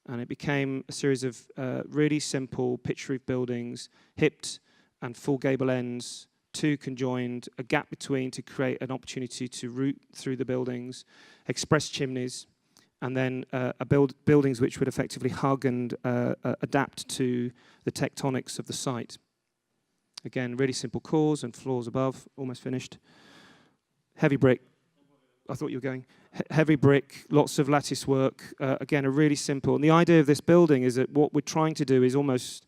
And it became a series of really simple pitch roof buildings, hipped and full gable ends, two conjoined, a gap between to create an opportunity to route through the buildings, express chimneys, and then buildings which would effectively hug and adapt to the tectonics of the site. Again, really simple cores and floors above, almost finished. Heavy brick. I thought you were going. Heavy brick, lots of lattice work. Again, a really simple. And the idea of this building is that what we're trying to do is almost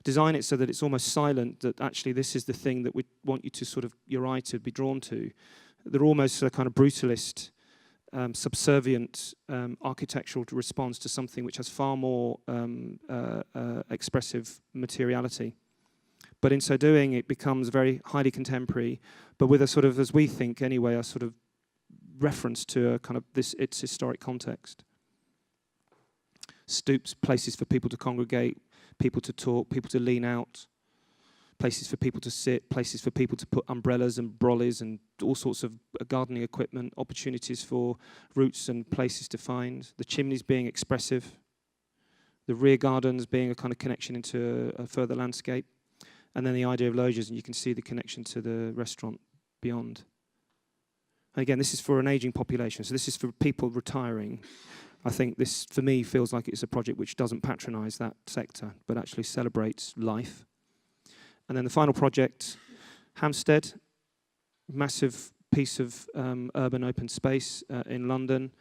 design it so that it's almost silent, that actually this is the thing that we want you to sort of, your eye to be drawn to. They're almost a kind of brutalist, subservient architectural response to something which has far more expressive materiality. But in so doing, it becomes very highly contemporary, but with a sort of, as we think anyway, a sort of reference to a kind of its historic context. Stoops, places for people to congregate, people to talk, people to lean out, places for people to sit, places for people to put umbrellas and brollies and all sorts of gardening equipment, opportunities for routes and places to find, the chimneys being expressive, the rear gardens being a kind of connection into a further landscape, and then the idea of loges, and you can see the connection to the restaurant beyond. And again, this is for an aging population, so this is for people retiring. I think this, for me, feels like it's a project which doesn't patronise that sector, but actually celebrates life. And then the final project, Hampstead, massive piece of urban open space in London.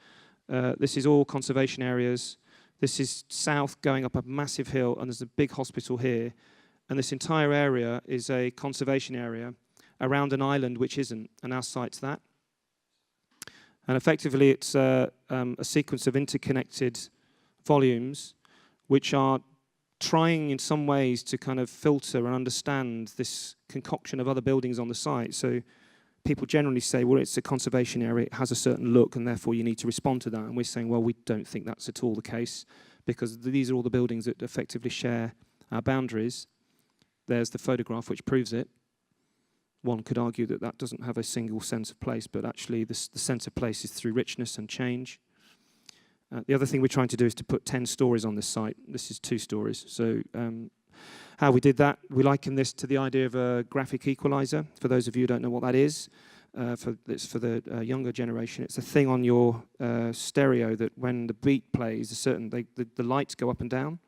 This is all conservation areas. This is south going up a massive hill, and there's a big hospital here. And this entire area is a conservation area around an island which isn't, and our site's that. And effectively, it's a sequence of interconnected volumes which are trying in some ways to kind of filter and understand this concoction of other buildings on the site. So people generally say, well, it's a conservation area, it has a certain look, and therefore you need to respond to that. And we're saying, well, we don't think that's at all the case, because these are all the buildings that effectively share our boundaries. There's the photograph which proves it. One could argue that that doesn't have a single sense of place, but actually the sense of place is through richness and change. The other thing we're trying to do is to put 10 stories on this site. This is 2 stories. So how we did that, we liken this to the idea of a graphic equalizer. For those of you who don't know what that is, it's for the younger generation. It's a thing on your stereo that when the beat plays, the lights go up and down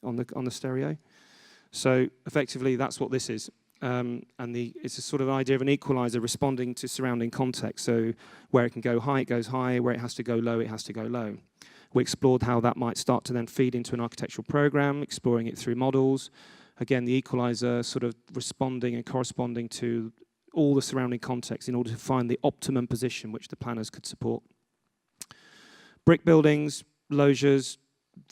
on the stereo. So effectively, that's what this is. And it's a sort of idea of an equalizer responding to surrounding context. So where it can go high, it goes high. Where it has to go low, it has to go low. We explored how that might start to then feed into an architectural program, exploring it through models. Again, the equalizer sort of responding and corresponding to all the surrounding context in order to find the optimum position which the planners could support. Brick buildings, loggias,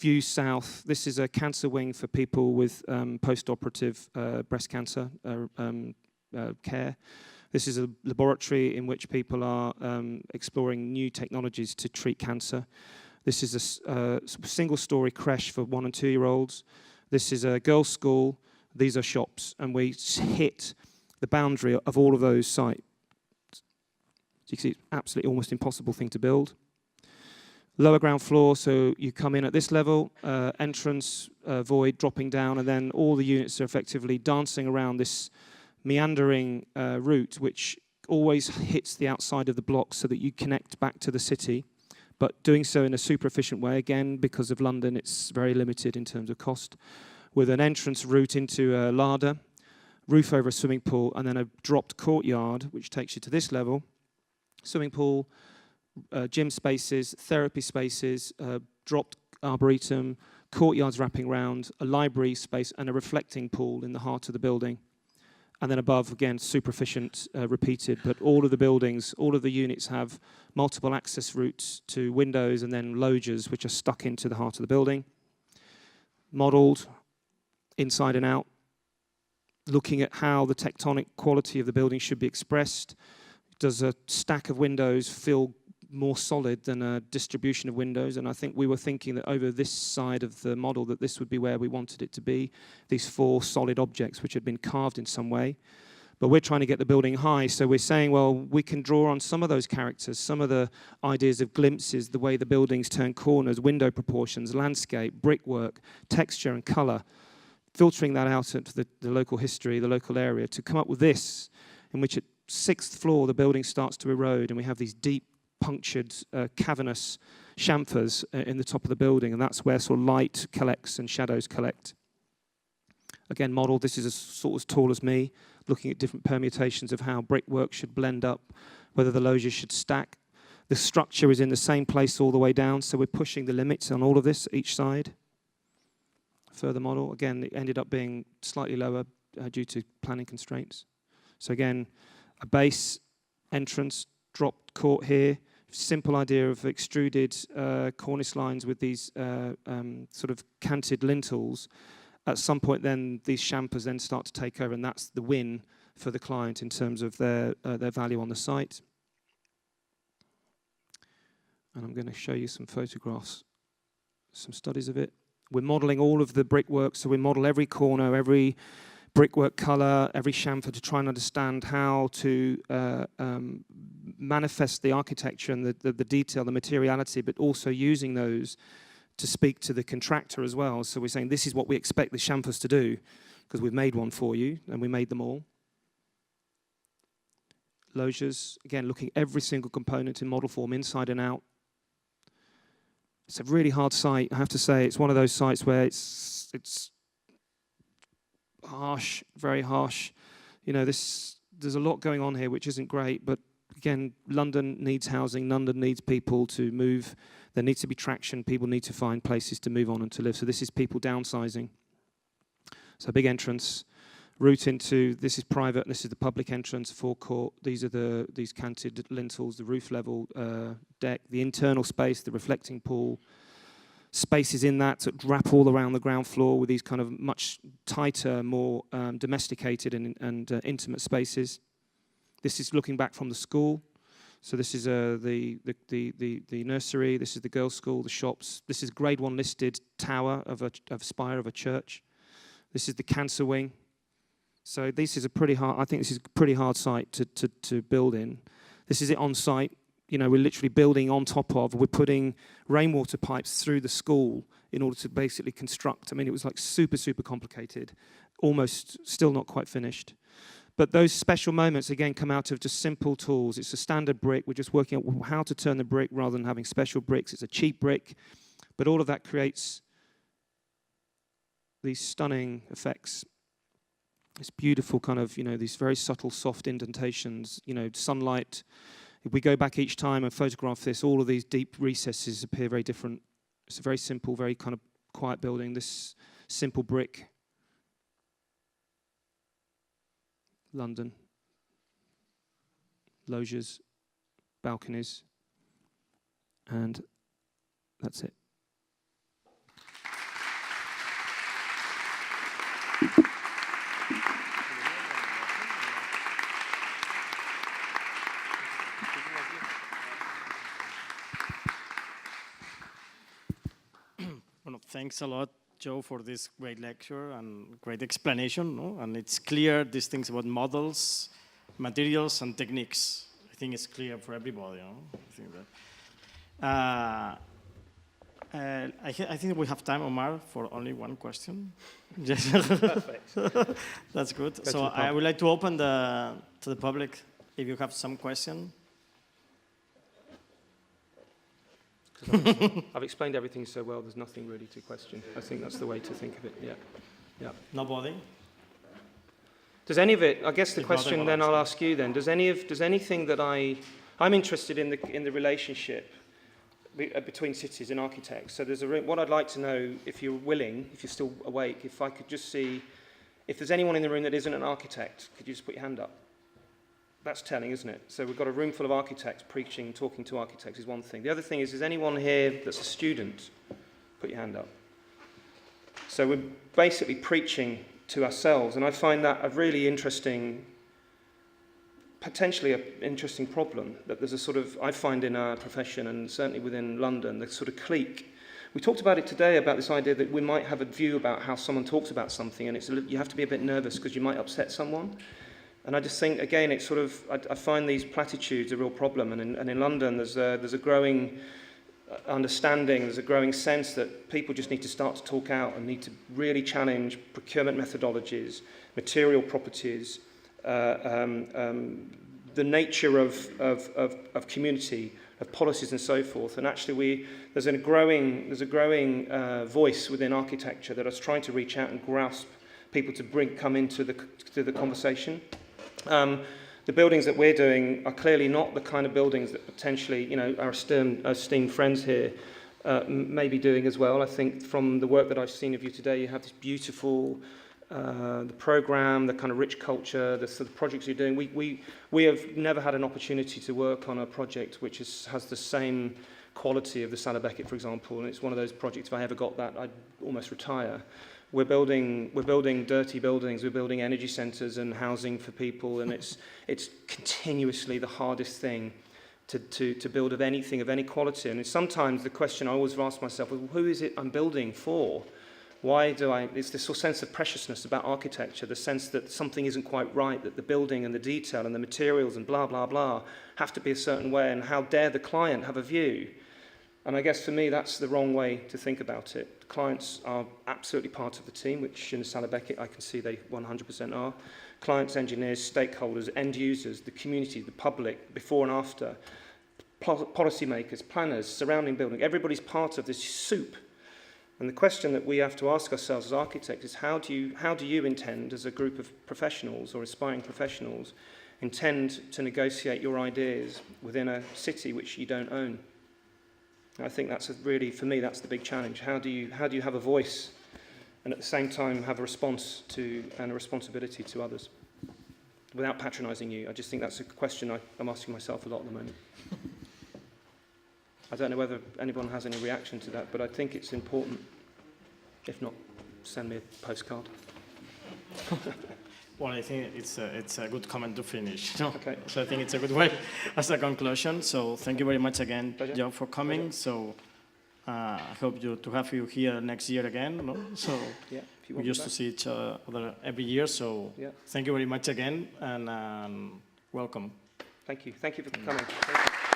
view south. This is a cancer wing for people with post-operative breast cancer care. This is a laboratory in which people are exploring new technologies to treat cancer. This is a single-story creche for 1- and 2-year-olds. This is a girls' school. These are shops. And we hit the boundary of all of those sites. So you can see it's absolutely almost impossible thing to build. Lower ground floor, so you come in at this level, entrance, void, dropping down, and then all the units are effectively dancing around this meandering route, which always hits the outside of the block so that you connect back to the city, but doing so in a super efficient way. Again, because of London, it's very limited in terms of cost, with an entrance route into a larder, roof over a swimming pool, and then a dropped courtyard, which takes you to this level. Swimming pool, gym spaces, therapy spaces, dropped arboretum, courtyards wrapping around, a library space, and a reflecting pool in the heart of the building. And then above, again, super efficient, repeated, but all of the buildings, all of the units have multiple access routes to windows and then loggias, which are stuck into the heart of the building. Modeled inside and out, looking at how the tectonic quality of the building should be expressed. Does a stack of windows feel more solid than a distribution of windows? And I think we were thinking that over this side of the model that this would be where we wanted it to be, these 4 solid objects which had been carved in some way. But we're trying to get the building high, so we're saying, well, we can draw on some of those characters, some of the ideas of glimpses, the way the buildings turn corners, window proportions, landscape, brickwork, texture and colour, filtering that out into the local history, the local area, to come up with this, in which at 6th floor the building starts to erode and we have these deep punctured, cavernous chamfers in the top of the building, and that's where sort of light collects and shadows collect. Again, model, this is sort of as tall as me, looking at different permutations of how brickwork should blend up, whether the loggias should stack. The structure is in the same place all the way down, so we're pushing the limits on all of this, each side. Further model, again, it ended up being slightly lower due to planning constraints. So again, a base, entrance, dropped court here, simple idea of extruded cornice lines with these sort of canted lintels. At some point then, these chamfers then start to take over, and that's the win for the client in terms of their value on the site. And I'm going to show you some photographs, some studies of it. We're modelling all of the brickwork, so we model every corner, every brickwork colour, every chamfer to try and understand how to manifest the architecture and the detail, the materiality, but also using those to speak to the contractor as well. So we're saying this is what we expect the chamfers to do, because we've made one for you, and we made them all. Loggias, again, looking at every single component in model form, inside and out. It's a really hard site, I have to say. It's one of those sites where it's harsh, very harsh. You know, there's a lot going on here which isn't great, but again, London needs housing, London needs people to move, there needs to be traction, people need to find places to move on and to live. So this is people downsizing. So big entrance, route into, this is private, and this is the public entrance, forecourt. These are these canted lintels, the roof level deck, the internal space, the reflecting pool, spaces in that wrap all around the ground floor with these kind of much tighter, more domesticated and intimate spaces. This is looking back from the school. So this is the nursery. This is the girls' school, the shops. This is grade 1 listed tower of a spire of a church. This is the cancer wing. So this is a pretty hard. I think this is a pretty hard site to build in. This is it on site. You know, we're literally building on top of. We're putting rainwater pipes through the school in order to basically construct. I mean, it was like super, super complicated. Almost still not quite finished. But those special moments, again, come out of just simple tools. It's a standard brick. We're just working out how to turn the brick rather than having special bricks. It's a cheap brick. But all of that creates these stunning effects. This beautiful kind of, you know, these very subtle, soft indentations, you know, sunlight. If we go back each time and photograph this, all of these deep recesses appear very different. It's a very simple, very kind of quiet building. This simple brick. London. Loggias, balconies, and that's it. Well, thanks a lot, Joe, for this great lecture and great explanation. No? And it's clear these things about models, materials, and techniques. I think it's clear for everybody. No? I think that. I think we have time, Omar, for only one question. Yes. Perfect. That's good. Go So I would like to open to the public if you have some question. I've explained everything so well, there's nothing really to question. I think that's the way to think of it, yeah. Yeah. Nobody? Does any of it, I guess the question then I'll ask you then, does anything that I'm interested in the relationship between cities and architects. So what I'd like to know, if you're willing, if you're still awake, if I could just see, if there's anyone in the room that isn't an architect, could you just put your hand up? That's telling, isn't it? So we've got a room full of architects preaching, talking to architects is one thing. The other thing is anyone here that's a student? Put your hand up. So we're basically preaching to ourselves, and I find that a really interesting, potentially an interesting problem, that there's a sort of, I find in our profession, and certainly within London, the sort of clique. We talked about it today, about this idea that we might have a view about how someone talks about something, and you have to be a bit nervous because you might upset someone. And I just think, again, it's sort of, I find these platitudes a real problem, and in London there's a growing understanding, there's a growing sense that people just need to start to talk out and need to really challenge procurement methodologies, material properties, the nature of community, of policies and so forth. And actually there's a growing voice within architecture that is trying to reach out and grasp people to come into the conversation. The buildings that we're doing are clearly not the kind of buildings that potentially, our esteemed friends here may be doing as well. I think from the work that I've seen of you today, you have this beautiful, the program, the kind of rich culture, the sort of projects you're doing. We have never had an opportunity to work on a project which has the same quality of the Salah Beckett, for example, and it's one of those projects, if I ever got that, I'd almost retire. We're building dirty buildings, we're building energy centres and housing for people, and it's continuously the hardest thing to build of anything of any quality. And sometimes the question I always ask myself, well, who is it I'm building for? Why it's this sort of sense of preciousness about architecture, the sense that something isn't quite right, that the building and the detail and the materials and blah, blah, blah have to be a certain way, and how dare the client have a view? And I guess for me, that's the wrong way to think about it. The clients are absolutely part of the team, which in the Salah Beckett, I can see they 100% are. Clients, engineers, stakeholders, end users, the community, the public, before and after, policymakers, planners, surrounding building, everybody's part of this soup. And the question that we have to ask ourselves as architects is how do you intend, as a group of professionals or aspiring professionals, intend to negotiate your ideas within a city which you don't own? I think that's for me, that's the big challenge. How do you have a voice and at the same time have a response to and a responsibility to others without patronising you? I just think that's a question I'm asking myself a lot at the moment. I don't know whether anyone has any reaction to that, but I think it's important. If not, send me a postcard. Well, I think it's a good comment to finish. No? Okay. So I think it's a good way as a conclusion. So thank you very much again, Pleasure. Joe, for coming. Pleasure. So I hope to have you here next year again. No? So Yeah, if you we want used me to back. see each other every year. So Yeah. thank you very much again, and welcome. Thank you for coming. Thank you.